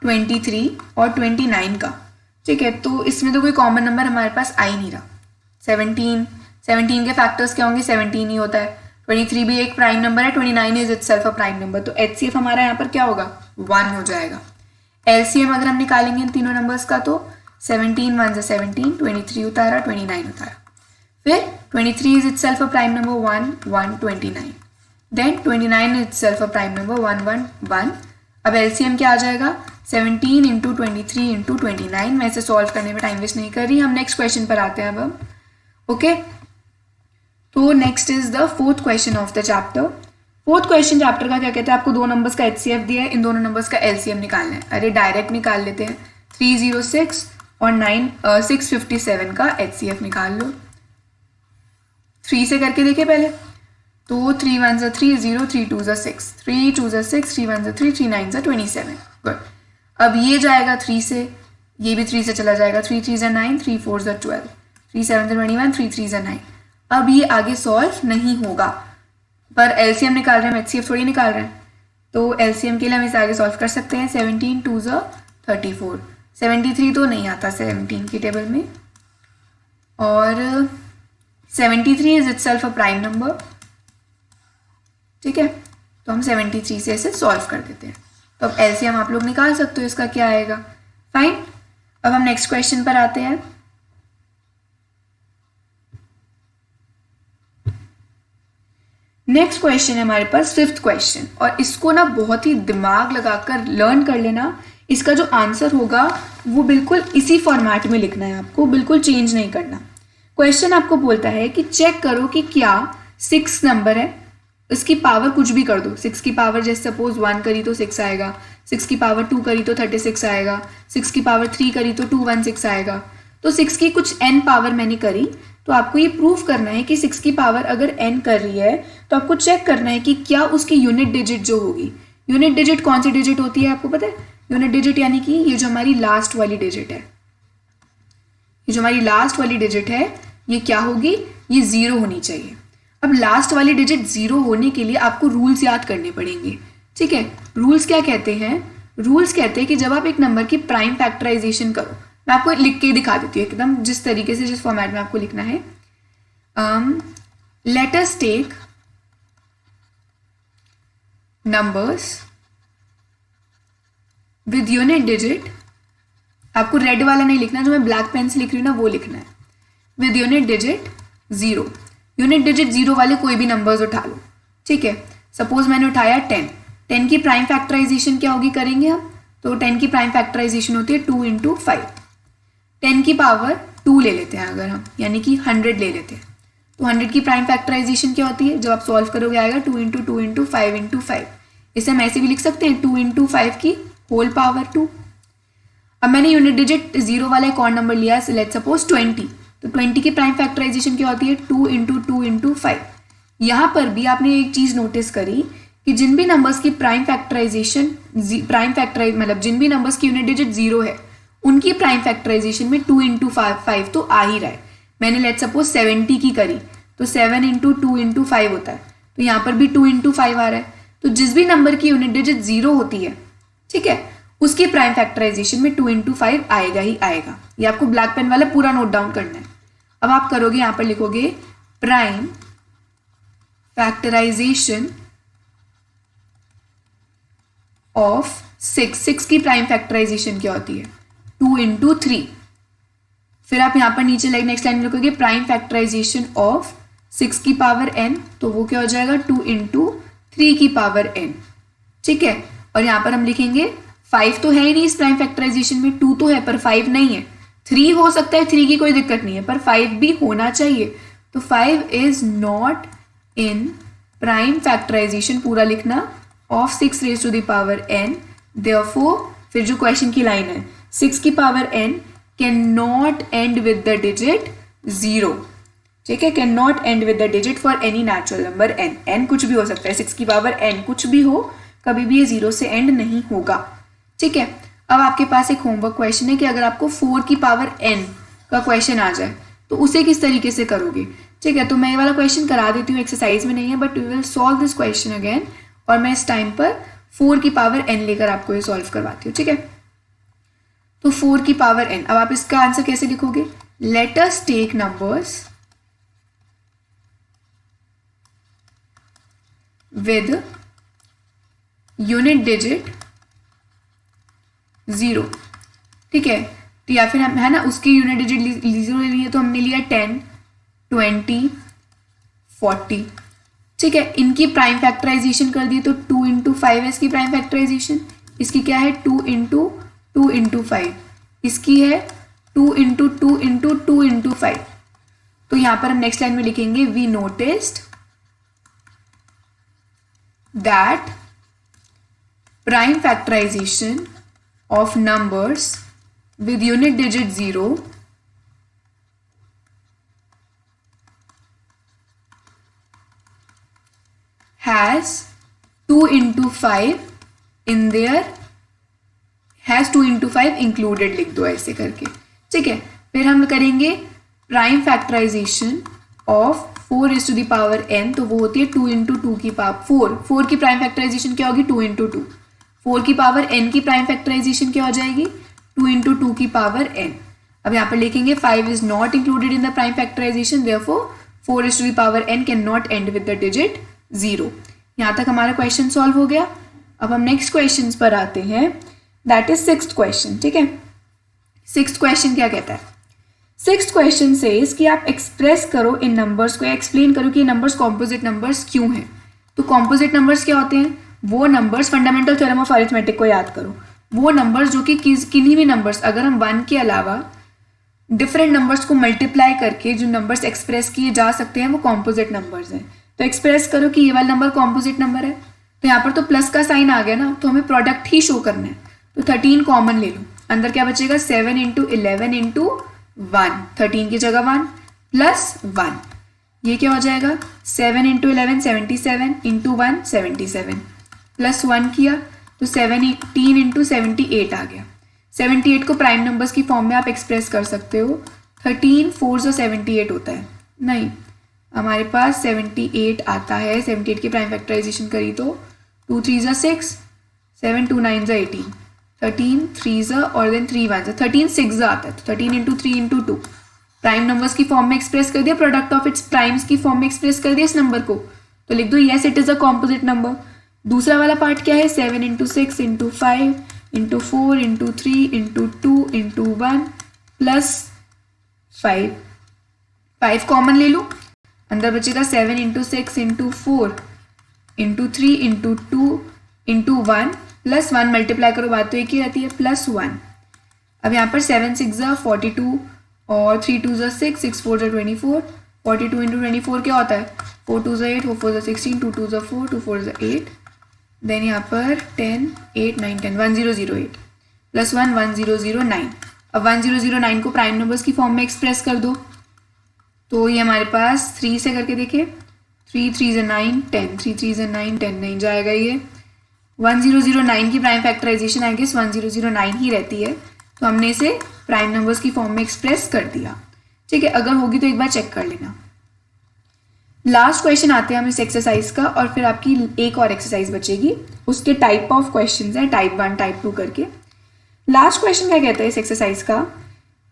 23 और 29 का, ठीक है। तो इसमें तो कोई कॉमन नंबर हमारे पास आ ही नहीं रहा। 17 के फैक्टर्स क्या होंगे, 17 ही होता है। 23 भी एक प्राइम नंबर है, 29 is itself a prime number, तो HCF हमारा यहाँ पर क्या होगा, 1 हो जाएगा। LCM अगर हम निकालेंगे इन तीनों नंबर्स का, तो 17 1 ज़ा 17, 23 उतारा, 29 उतारा, फिर 23 is itself a prime number 1 1 29, then 29 is itself a prime number 1 1 1। अब LCM क्या आ जाएगा, 17 इंटू 23 इंटू 29। मैं इसे सॉल्व करने में टाइम वेस्ट नहीं कर रही, हम नेक्स्ट क्वेश्चन पर आते हैं अब हम, ओके। तो next is the fourth question of the chapter. Fourth question chapter का क्या कहता है, आपको 2 नंबर्स का HCF दिया है, इन दोनों नंबर्स का LCM निकालना है। अरे डायरेक्ट निकाल लेते हैं, 306 और 657 का HCF निकाल लो। 3 से करके देखिए पहले, तो 3 1 ज़ा 3 0, 3 2 ज़ा 6, 3 2 ज़ा 6, 3 1 ज़ा 3, 3 9 ज़ा 27, गुड। अब ये जाएगा 3 से, ये भी 3 से चला जाएगा, 3 3 ज़ा 9, 3 4 ज़ा 12, 3 7 ज़ा 21, 3 3 ज़ा 9। अब ये आगे सॉल्व नहीं होगा, पर LCM निकाल रहे हैं, हम HCF थोड़ी निकाल रहे हैं, तो LCM के लिए हम इसे आगे सॉल्व कर सकते हैं। 17 2 ज़ा 34, 73 तो नहीं आता 17 की टेबल में, और 73 is itself a prime number, ठीक है। तो हम 73 से इसे सॉल्व कर देते हैं। तो अब LCM आप लोग निकाल सकते हो, इसका क्या आएगा, फाइन। अब हम नेक्स्ट क्वेश्चन पर आते हैं। नेक्स्ट क्वेश्चन है हमारे पास 5th क्वेश्चन, और इसको ना बहुत ही दिमाग लगाकर लर्न कर लेना। इसका जो आंसर होगा वो बिल्कुल इसी फॉर्मेट में लिखना है, आपको बिल्कुल चेंज नहीं करना। क्वेश्चन आपको बोलता है कि चेक करो कि क्या 6 नंबर है, इसकी पावर कुछ भी कर दो। 6 की पावर जैसे सपोज 1 करी तो 6 आएगा, 6 की पावर 2 करी तो 36 आएगा, 6 की पावर 3 करी तो 216 आएगा। तो 6 की कुछ n पावर मैंने करी, तो आपको ये प्रूफ करना है कि 6 की पावर अगर n कर रही है तो आपको चेक करना है कि क्या उसकी यूनिट डिजिट जो होगी, यूनिट डिजिट कौन सी डिजिट होती है आपको पता है, यूनिट डिजिट यानी कि ये जो हमारी लास्ट वाली डिजिट है, ये जो हमारी लास्ट वाली डिजिट है ये क्या होगी, ये 0 होनी चाहिए। अब लास्ट वाली डिजिट 0 होने के लिए आपको रूल्स याद करने पड़ेंगे, ठीक है। रूल्स क्या कहते हैं, रूल्स कहते हैं कि जब आप एक नंबर की प्राइम फैक्टराइजेशन करो, मैं आपको लिख के ही दिखा देती हूँ एकदम जिस तरीके से, जिस फॉर्मेट में आपको लिखना है. Let us take numbers with unit digit. आपको रेड वाला नहीं लिखना, जो मैं ब्लैक पेन से लिख रही हूँ ना वो लिखना है. With unit digit 0. Unit digit 0 वाले कोई भी नंबर्स उठा लो. ठीक है, सपोज मैंने उठाया 10. 10 की प्राइम फैक्टराइजेशन क्या होगी करेंगे हम. तो 10 की प्राइम फैक्टराइजेशन होती है 2 इंटू 5. 10 की पावर 2 ले लेते हैं अगर हम, यानी कि 100 ले लेते हैं. तो 100 की प्राइम फैक्टराइजेशन क्या होती है, जब आप सॉल्व करोगे आएगा 2 इंटू 2 इंटू 5 इंटू 5. इसे हम ऐसे भी लिख सकते हैं 2 इंटू 5 की होल पावर 2. अब मैंने यूनिट डिजिट 0 वाला एक और नंबर लिया है, लेट्स सपोज 20. तो 20 की प्राइम फैक्टराइजेशन क्या होती है 2 इंटू 2 इंटू 5. यहाँ पर भी आपने एक चीज़ नोटिस करी कि जिन भी नंबर्स की प्राइम फैक्टराइजेशन मतलब जिन भी नंबर्स की यूनिट डिजिट 0 है उनकी प्राइम फैक्टराइजेशन में 2 इंटू 5 तो आ ही रहा है. मैंने लेट्स सपोज 70 की करी तो 7 इंटू 2 इंटू 5 होता है. तो यहाँ पर भी 2 इंटू 5 आ रहा है. तो जिस भी नंबर की यूनिट डिजिट 0 होती है, ठीक है, उसकी प्राइम फैक्टराइजेशन में 2 इंटू 5 आएगा ही आएगा. ये आपको ब्लैक पेन वाला पूरा नोट डाउन करना है. अब आप करोगे, यहाँ पर लिखोगे प्राइम फैक्टराइजेशन ऑफ 6 की प्राइम फैक्टराइजेशन क्या होती है 2 इंटू 3. फिर आप यहाँ पर नीचे नेक्स्ट लाइन में लिखोगे प्राइम फैक्टराइजेशन ऑफ 6 की पावर n. तो वो क्या हो जाएगा 2 इंटू 3 की पावर n. ठीक है, और यहाँ पर हम लिखेंगे 5 तो है ही नहीं इस प्राइम फैक्टराइजेशन में, 2 तो है पर 5 नहीं है. 3 हो सकता है, 3 की कोई दिक्कत नहीं है, पर 5 भी होना चाहिए. तो 5 is not in prime factorization पूरा लिखना of 6 raise to the power n. Therefore फिर जो क्वेश्चन की लाइन है 6 की power n can not end with the digit 0. ठीक है, can not end with the digit for any natural number n. n कुछ भी हो सकता है, 6 की पावर n कुछ भी हो, कभी भी ये 0 से एंड नहीं होगा. ठीक है, अब आपके पास एक होमवर्क क्वेश्चन है कि अगर आपको 4 की पावर n का क्वेश्चन आ जाए तो उसे किस तरीके से करोगे. ठीक है, तो मैं ये वाला क्वेश्चन करा देती हूँ, एक्सरसाइज में नहीं है, but we will solve this question again. और मैं इस टाइम पर 4 की पावर n लेकर आपको ये सॉल्व करवाती हूँ. ठीक है, तो 4 की पावर n. अब आप इसका आंसर कैसे लिखोगे, let us take numbers with unit digit 0. ठीक है, तो या फिर हम है ना उसकी यूनिट डिजिट 0 ले लिए, तो हमने लिया 10, 20, 40. ठीक है, इनकी प्राइम फैक्टराइजेशन कर दी तो 2 इंटू 5 है इसकी प्राइम फैक्टराइजेशन. इसकी क्या है 2 इंटू 2 इंटू 5. इसकी है 2 इंटू 2 इंटू 2 इंटू 5. तो यहाँ पर हम नेक्स्ट लाइन में लिखेंगे we noticed that prime factorization of numbers with unit digit 0 has 2 into 5 in their has 2 into 5 included लिख दो ऐसे करके. ठीक है, फिर हम करेंगे prime factorization of 4 is to the power n. तो वो होती है 2 इंटू 2 की पावर 4 की प्राइम फैक्टराइजेशन क्या होगी 2 इंटू 2. 4 की पावर n की प्राइम फैक्टराइजेशन क्या हो जाएगी 2 इंटू 2 की पावर n. अब यहाँ पर लिखेंगे 5 is not included in the prime factorization, therefore 4 is to the power n can not end with the digit 0. यहाँ तक हमारा क्वेश्चन सॉल्व हो गया. अब हम नेक्स्ट क्वेश्चन पर आते हैं, दैट इज 6th क्वेश्चन. ठीक है, 6th क्वेश्चन क्या कहता है, 6th क्वेश्चन से कि आप एक्सप्रेस करो इन नंबर्स को, एक्सप्लेन करो कि ये नंबर्स कॉम्पोजिट नंबर्स क्यों हैं. तो कॉम्पोजिट नंबर्स क्या होते हैं, वो numbers, fundamental theorem of arithmetic को याद करो, वो नंबर्स जो कि किन्हीं भी नंबर्स अगर हम 1 के अलावा डिफरेंट नंबर्स को मल्टीप्लाई करके जो नंबर्स एक्सप्रेस किए जा सकते हैं वो कॉम्पोजिट नंबर्स हैं. तो एक्सप्रेस करो कि ये वाला नंबर कॉम्पोजिट नंबर है. तो यहाँ पर तो प्लस का साइन आ गया ना, तो हमें प्रोडक्ट ही शो करना है. तो 13 कॉमन ले लो, अंदर क्या बचेगा 7 इंटू 11 इंटू 1. 13 की जगह 1 प्लस 1, ये क्या हो जाएगा 7 इंटू 11 77 इंटू 1 77 प्लस 1 किया तो 17 इंटू 78 आ गया. 78 को प्राइम नंबर्स की फॉर्म में आप एक्सप्रेस कर सकते हो. 13 4 जो 78 होता है, नहीं हमारे पास 78 आता है. 78 की प्राइम फैक्टराइजेशन करी तो 2 3 6, 7 2 9 18. 13 3s और देन 3 1s, 13 6 आता है, तो 13 इंटू 3 इंटू 2 प्राइम नंबर्स की फॉर्म में एक्सप्रेस कर दिया, प्रोडक्ट ऑफ इट्स प्राइम्स की फॉर्म में एक्सप्रेस कर दिया इस नंबर को, तो लिख दो yes it is a composite number. दूसरा वाला पार्ट क्या है, 7 into 6 into 5 into 4 into 3 into 2 into 1 plus 5, 5 common ले लो, अंदर बचेगा 7 into 6 into 4 into 3 into 2 into 1 plus 1 multiply करो, बात तो एक ही रहती है, प्लस 1। अब यहाँ पर 7 6 42 और 3 2 6 6 4 24, 42 इंटू 24 क्या होता है, 4 2 8 4 4 16 2 2 4 2 4 8, देन यहाँ पर 10 8 9 10 1008 प्लस 1 1009। अब 1009 को प्राइम नंबर्स की फॉर्म में एक्सप्रेस कर दो, तो ये हमारे पास 3 से करके देखे, 3 3 9 10, 3 3 9 10 नहीं जाएगा ये। 1009 की प्राइम फैक्टराइजेशन आई गेस 1009 ही रहती है, तो हमने इसे प्राइम नंबर्स की फॉर्म में एक्सप्रेस कर दिया। ठीक है, अगर होगी तो एक बार चेक कर लेना। लास्ट क्वेश्चन आते हैं हम इस एक्सरसाइज का, और फिर आपकी एक और एक्सरसाइज बचेगी, उसके टाइप ऑफ क्वेश्चंस हैं, टाइप 1 टाइप 2 करके। लास्ट क्वेश्चन क्या कहता है इस एक्सरसाइज का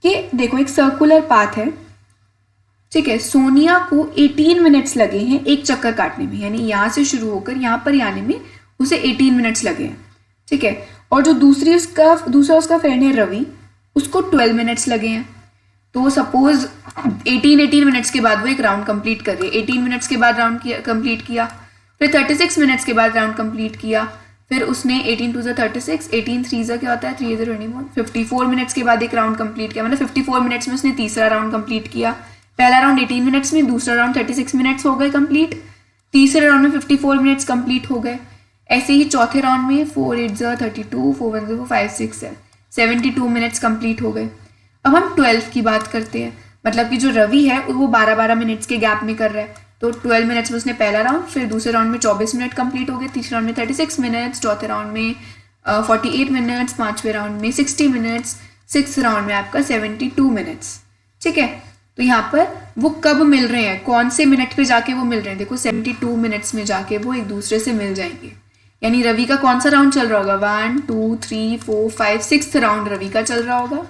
कि देखो एक सर्कुलर पाथ है, ठीक है, सोनिया को 18 मिनट्स लगे हैं एक चक्कर काटने में, यानी यहाँ से शुरू होकर यहाँ पर आने में उसे 18 मिनट्स लगे हैं, ठीक है, और जो दूसरा उसका फ्रेंड है रवि, उसको 12 मिनट्स लगे हैं। तो सपोज 18 मिनट्स के बाद वो एक राउंड कंप्लीट कर रही है, 18 मिनट्स के बाद राउंड कंप्लीट किया, फिर 36 मिनट्स के बाद राउंड कंप्लीट किया, फिर उसने 18 2 36, 18 3 क्या होता है 3 21, 54 मिनट्स के बाद एक राउंड कंप्लीट किया, मतलब 54 मिनट्स में उसने तीसरा राउंड कंप्लीट किया। पहला राउंड 18 मिनट्स में, दूसरा राउंड 36 मिनट्स हो गए कंप्लीट, तीसरे राउंड में 54 मिनट्स कंप्लीट हो गए। ऐसे ही चौथे राउंड में 4 8 32, 4 1 5 6 72 मिनट्स कंप्लीट हो गए। अब हम 12 की बात करते हैं, मतलब कि जो रवि है वो 12-12 मिनट्स के गैप में कर रहा है, तो 12 मिनट्स में उसने पहला राउंड, फिर दूसरे राउंड में 24 मिनट कंप्लीट हो गए, तीसरे राउंड में 36 मिनट्स, चौथे राउंड में 48 मिनट्स, पांचवें राउंड में 60 मिनट्स, सिक्स राउंड में आपका 72 मिनट्स। ठीक है, तो यहाँ पर वो कब मिल रहे हैं, कौन से मिनट पे जाके वो मिल रहे हैं, देखो 72 मिनट्स में जाके वो एक दूसरे से मिल जाएंगे। यानी रवि का कौन सा राउंड चल रहा होगा, 1 2 3 4 5 6 राउंड रवि का चल रहा होगा,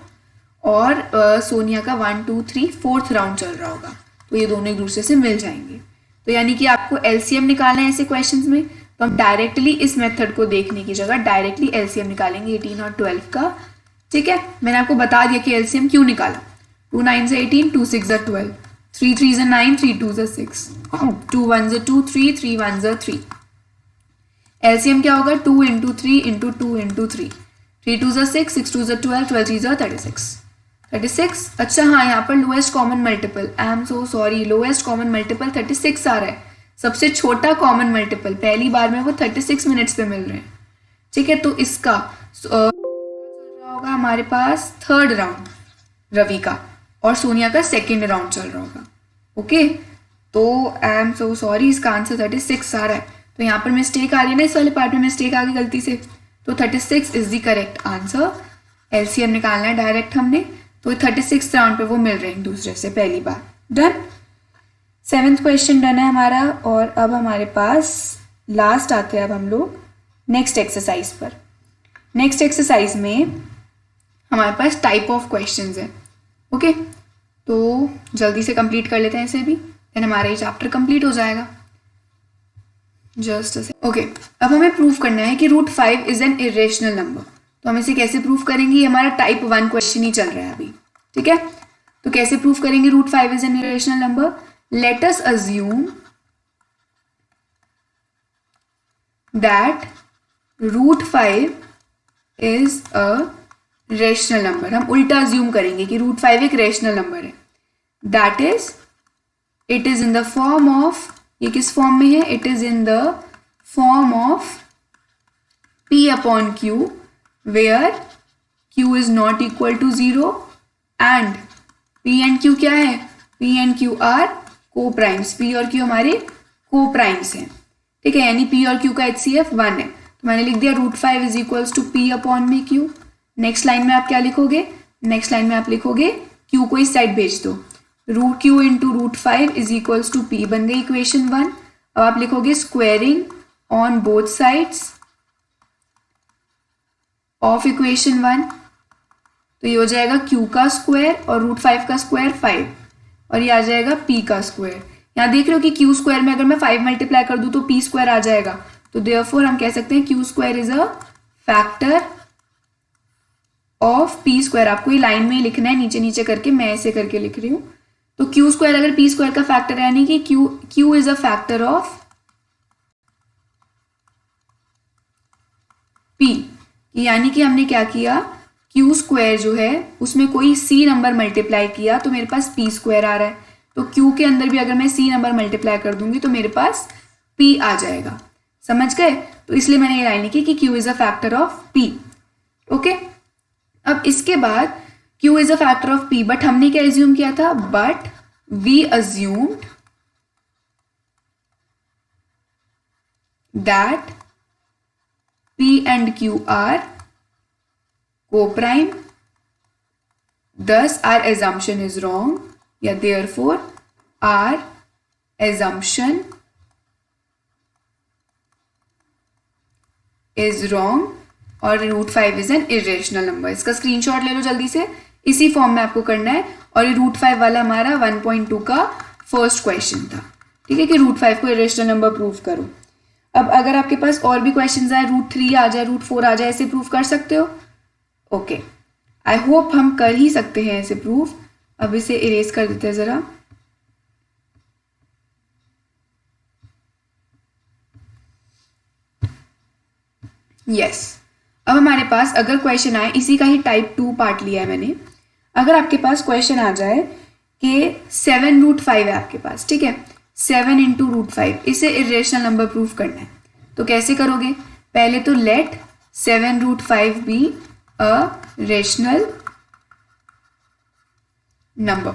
और सोनिया का 1 2 3 4th राउंड चल रहा होगा, तो ये दोनों एक दूसरे से मिल जाएंगे। तो यानी कि आपको एलसीएम निकालना है ऐसे क्वेश्चंस में, तो हम डायरेक्टली इस मेथड को देखने की जगह डायरेक्टली एलसीएम निकालेंगे 18 और 12 का। ठीक है, मैंने आपको बता दिया कि एलसीएम क्यों निकाला। 2 9 18, 2 6 12, 3 3 9, 3 2 6, 2 1 2, 3 3 1 3। एलसीएम क्या होगा, 2 इंटू 3 इंटू 2 इंटू 3, 3 2 6, 6 2 12, 12 3 36। अच्छा हाँ, यहाँ पर lowest common multiple, I am so sorry, lowest common multiple 36 आ रहा है, सबसे छोटा कॉमन मल्टीपल पहली बार में वो 36 मिनट्स पे मिल रहे हैं। ठीक है, तो इसका चल रहा होगा हमारे पास 3rd राउंड रवि का, और सोनिया का 2nd राउंड चल रहा होगा। ओके, तो आई एम सो सॉरी, इसका आंसर 36 आ रहा है, तो यहाँ पर मिस्टेक आ रही है ना, इस वाले पार्ट में मिस्टेक आ गई गलती से, तो 36 is the correct answer. LCM निकालना है डायरेक्ट हमने, तो 36 राउंड पे वो मिल रहे हैं एक दूसरे से पहली बार। डन, 7th क्वेश्चन डन है हमारा, और अब हमारे पास लास्ट आते हैं अब हम लोग नेक्स्ट एक्सरसाइज पर। नेक्स्ट एक्सरसाइज में हमारे पास टाइप ऑफ क्वेश्चंस है। ओके, तो जल्दी से कंप्लीट कर लेते हैं इसे भी, देन हमारा ये चैप्टर कंप्लीट हो जाएगा। जस्ट ओके, अब हमें प्रूव करना है कि √5 इज एन इरेशनल नंबर। तो हम इसे कैसे प्रूव करेंगे, हमारा टाइप 1 क्वेश्चन ही चल रहा है अभी। ठीक है, तो कैसे प्रूव करेंगे √5 is an irrational number. Let us assume that √5 is a rational number. हम उल्टा अज्यूम करेंगे कि √5 एक रेशनल नंबर है, that is it is in the form of, ये किस फॉर्म में है, it is in the form of P/Q where Q is not equal to 0 and P and Q क्या है, P and Q are co-primes, P और Q हमारे co-primes हैं। ठीक है, यानी P और Q का HCF 1 है, तो मैंने लिख दिया √5 is equals to P/Q। Next line में आप क्या लिखोगे, नेक्स्ट लाइन में आप लिखोगे Q को इस साइड भेज दो, √Q into √5 is equals to P, बन गई इक्वेशन 1। अब आप लिखोगे squaring on both sides of equation 1, तो ये हो जाएगा q का स्क्वायर और √5 का स्क्वायर 5, और ये आ जाएगा p का स्क्वायर। यहाँ देख रहे हो कि q स्क्वायर में अगर मैं 5 मल्टीप्लाई कर दूं तो p स्क्वायर आ जाएगा, तो देयरफॉर हम कह सकते हैं q square is a factor of p square. आपको ये लाइन में लिखना है नीचे नीचे करके, मैं ऐसे करके लिख रही हूँ। तो q स्क्वायर अगर p स्क्वायर का फैक्टर है, यानी कि q is a factor of p, यानी कि हमने क्या किया, q स्क्वायर जो है उसमें कोई c नंबर मल्टीप्लाई किया तो मेरे पास p स्क्वायर आ रहा है। तो q के अंदर भी अगर मैं c नंबर मल्टीप्लाई कर दूंगी तो मेरे पास p आ जाएगा। समझ गए? तो इसलिए मैंने ये लाइन लिखी कि q is a factor of p। Okay, अब इसके बाद q is a factor of p, but हमने क्या एज्यूम किया था, but we assumed that p and q are co-prime, thus our assumption is wrong, या therefore our assumption is wrong और √5 is an irrational number. इसका screenshot ले लो जल्दी से, इसी फॉर्म में आपको करना है। और ये √5 वाला हमारा 1.2 का फर्स्ट क्वेश्चन था, ठीक है, कि √5 को इरेशनल नंबर प्रूव करो। अब अगर आपके पास और भी क्वेश्चन आए, √3 आ जाए, √4 आ जाए, ऐसे प्रूव कर सकते हो। ओके, आई होप हम कर ही सकते हैं ऐसे प्रूफ। अब इसे इरेज कर देते हैं जरा। यस, अब हमारे पास अगर क्वेश्चन आए, इसी का ही टाइप 2 पार्ट लिया है मैंने। अगर आपके पास क्वेश्चन आ जाए कि 7√5 है आपके पास, ठीक है, 7 × √5, इसे इरेशनल नंबर प्रूफ करना है, तो कैसे करोगे? पहले तो let 7√5 be a rational number,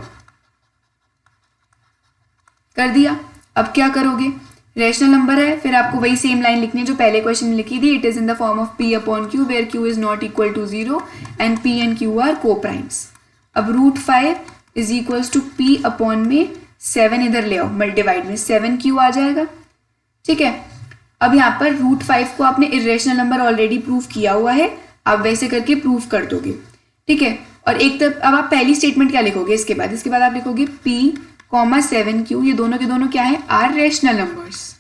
कर दिया। अब क्या करोगे? रेशनल नंबर है, फिर आपको वही सेम लाइन लिखनी है जो पहले क्वेश्चन में लिखी थी, it is in the form of p upon q where q is not equal to 0 and p and q are coprimes. अब √5 is equals to p upon में 7 इधर ले आओ, मल्टीवाइड में 7q आ जाएगा, ठीक है। अब यहाँ पर √5 को आपने इरेशनल नंबर ऑलरेडी प्रूव किया हुआ है, आप वैसे करके प्रूव कर दोगे, ठीक है। और एक तरफ अब आप पहली स्टेटमेंट क्या लिखोगे, इसके बाद आप लिखोगे p, 7q, ये दोनों के दोनों क्या है, आर रेशनल नंबर्स।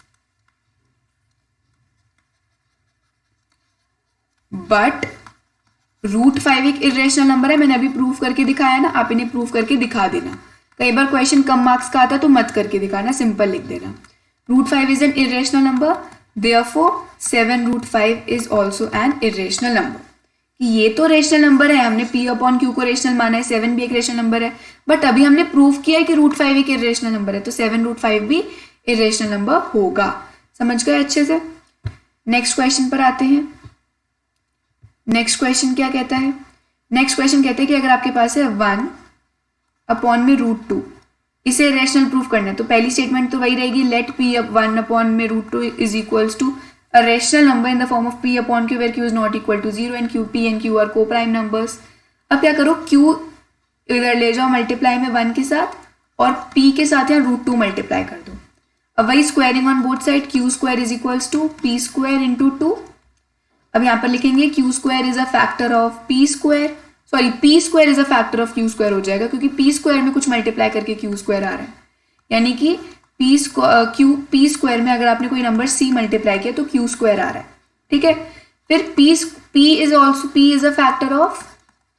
बट √5 एक इरेशनल नंबर है, मैंने अभी प्रूफ करके दिखाया ना, आप इन्हें प्रूफ करके दिखा देना। कई बार क्वेश्चन कम मार्क्स का आता है तो मत करके दिखाना, सिंपल लिख देना। √5 is an irrational number, therefore 7√5 is also an irrational number. ये तो रेशनल नंबर है, हमने p अपॉन q को रेशनल माना है, 7 भी एक रेशनल नंबर है, बट अभी हमने प्रूव किया है कि √5 एक इरेशनल नंबर है, तो 7√5 भी इरेशनल नंबर होगा। समझ गए अच्छे से? नेक्स्ट क्वेश्चन पर आते हैं। नेक्स्ट क्वेश्चन क्या कहता है? नेक्स्ट क्वेश्चन कहते हैं कि अगर आपके पास है 1 अपॉन में √2, इसे रेशनल प्रूफ करना है, तो पहली स्टेटमेंट तो वही रहेगी, लेट p 1 अपॉन में √2 is equals to a rational number in the form of p upon q where q is not equal to 0 and p and q are co-prime numbers। अब क्या करो, q इधर ले जाओ मल्टीप्लाई में 1 के साथ, और p के साथ यहाँ √2 मल्टीप्लाई कर दो। अब वही squaring on both side, q square is equals to p square into 2। अब यहाँ पर लिखेंगे q square is a factor of p square, sorry p square is a factor of q square हो जाएगा, क्योंकि p स्क्वायर में कुछ multiply करके q स्क्वायर आ रहा है, यानी कि p स्क्वायर में अगर आपने कोई नंबर c मल्टीप्लाई किया तो q स्क्वायर आ रहा है, ठीक है। फिर p is a factor of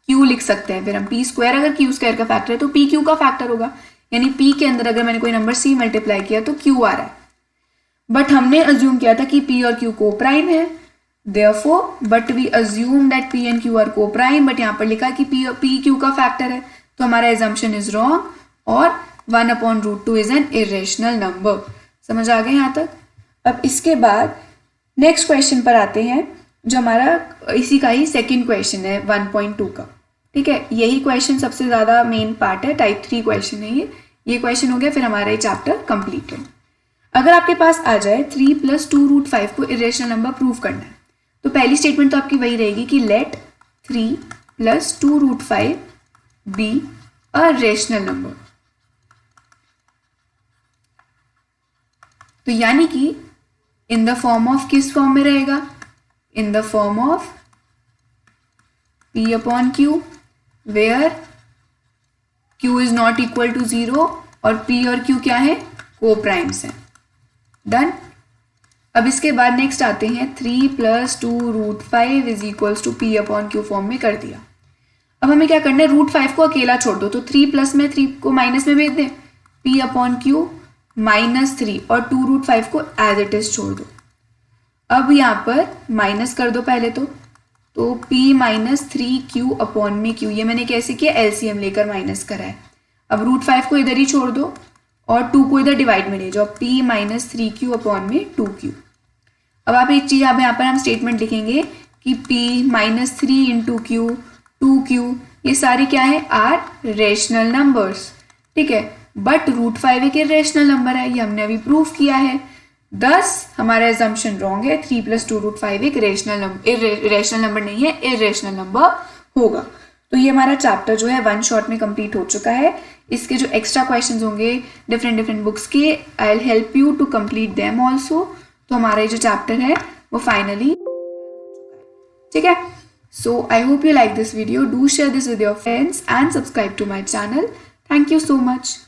q लिख सकते हैं, फिर हम p स्क्वायर अगर q स्क्वायर का फैक्टर है तो p q का फैक्टर होगा, यानी p के अंदर अगर मैंने कोई नंबर c मल्टीप्लाई किया तो q आ रहा है। बट हमने अज्यूम किया था कि p और q को प्राइम है, therefore but we assume that p and q are coprime, but यहाँ पर लिखा है कि p q का फैक्टर है, तो हमारा एजम्पशन इज रॉन्ग और 1 upon √2 is an irrational number. समझ आ गए यहाँ तक? अब इसके बाद नेक्स्ट क्वेश्चन पर आते हैं, जो हमारा इसी का ही सेकंड क्वेश्चन है 1.2 का, ठीक है। यही क्वेश्चन सबसे ज़्यादा मेन पार्ट है, टाइप 3 क्वेश्चन है ये क्वेश्चन हो गया, फिर हमारा ये चैप्टर कंप्लीट है। अगर आपके पास आ जाए 3 + 2√5 को इरेशनल नंबर प्रूव करना है, तो पहली स्टेटमेंट तो आपकी वही रहेगी कि let 3 + 2√5 be a rational number. तो यानी कि इन द फॉर्म ऑफ, किस फॉर्म में रहेगा, in the form of P upon Q where Q is not equal to 0 और P और Q क्या है, को प्राइम्स है। डन। अब इसके बाद नेक्स्ट आते हैं 3 + 2√5 is equals to P upon Q form में कर दिया। अब हमें क्या करना है, √5 को अकेला छोड़ दो, तो 3 प्लस में 3 को माइनस में भेज दें, P अपॉन Q -3 और 2√5 को एज इट इज छोड़ दो। अब यहाँ पर माइनस कर दो पहले तो P -3Q अपॉन में Q, ये मैंने कैसे किया, एलसीएम लेकर माइनस करा है। अब √5 को इधर ही छोड़ दो और 2 को इधर डिवाइड में ले जाओ, P -3Q अपॉन में 2Q। अब आप एक चीज यहाँ पर हम स्टेटमेंट लिखेंगे कि P -3 इंटू Q 2Q ये सारे क्या है, आर रेशनल नंबर्स, ठीक है। बट √5 एक इरेशनल नंबर है, ये हमने अभी प्रूव किया है, दस हमारा एजम्पशन रॉन्ग है। 3 + 2√5 एक रेशनल नंबर नहीं है, इरेशनल नंबर होगा। तो ये हमारा चैप्टर जो है 1 शॉट में कंप्लीट हो चुका है। इसके जो एक्स्ट्रा क्वेश्चंस होंगे डिफरेंट बुक्स के, I will help you to complete them also. तो हमारा ये जो चैप्टर है वो फाइनली, ठीक है। So I hope you like this video, do share this with your friends and subscribe to my channel. Thank you so much.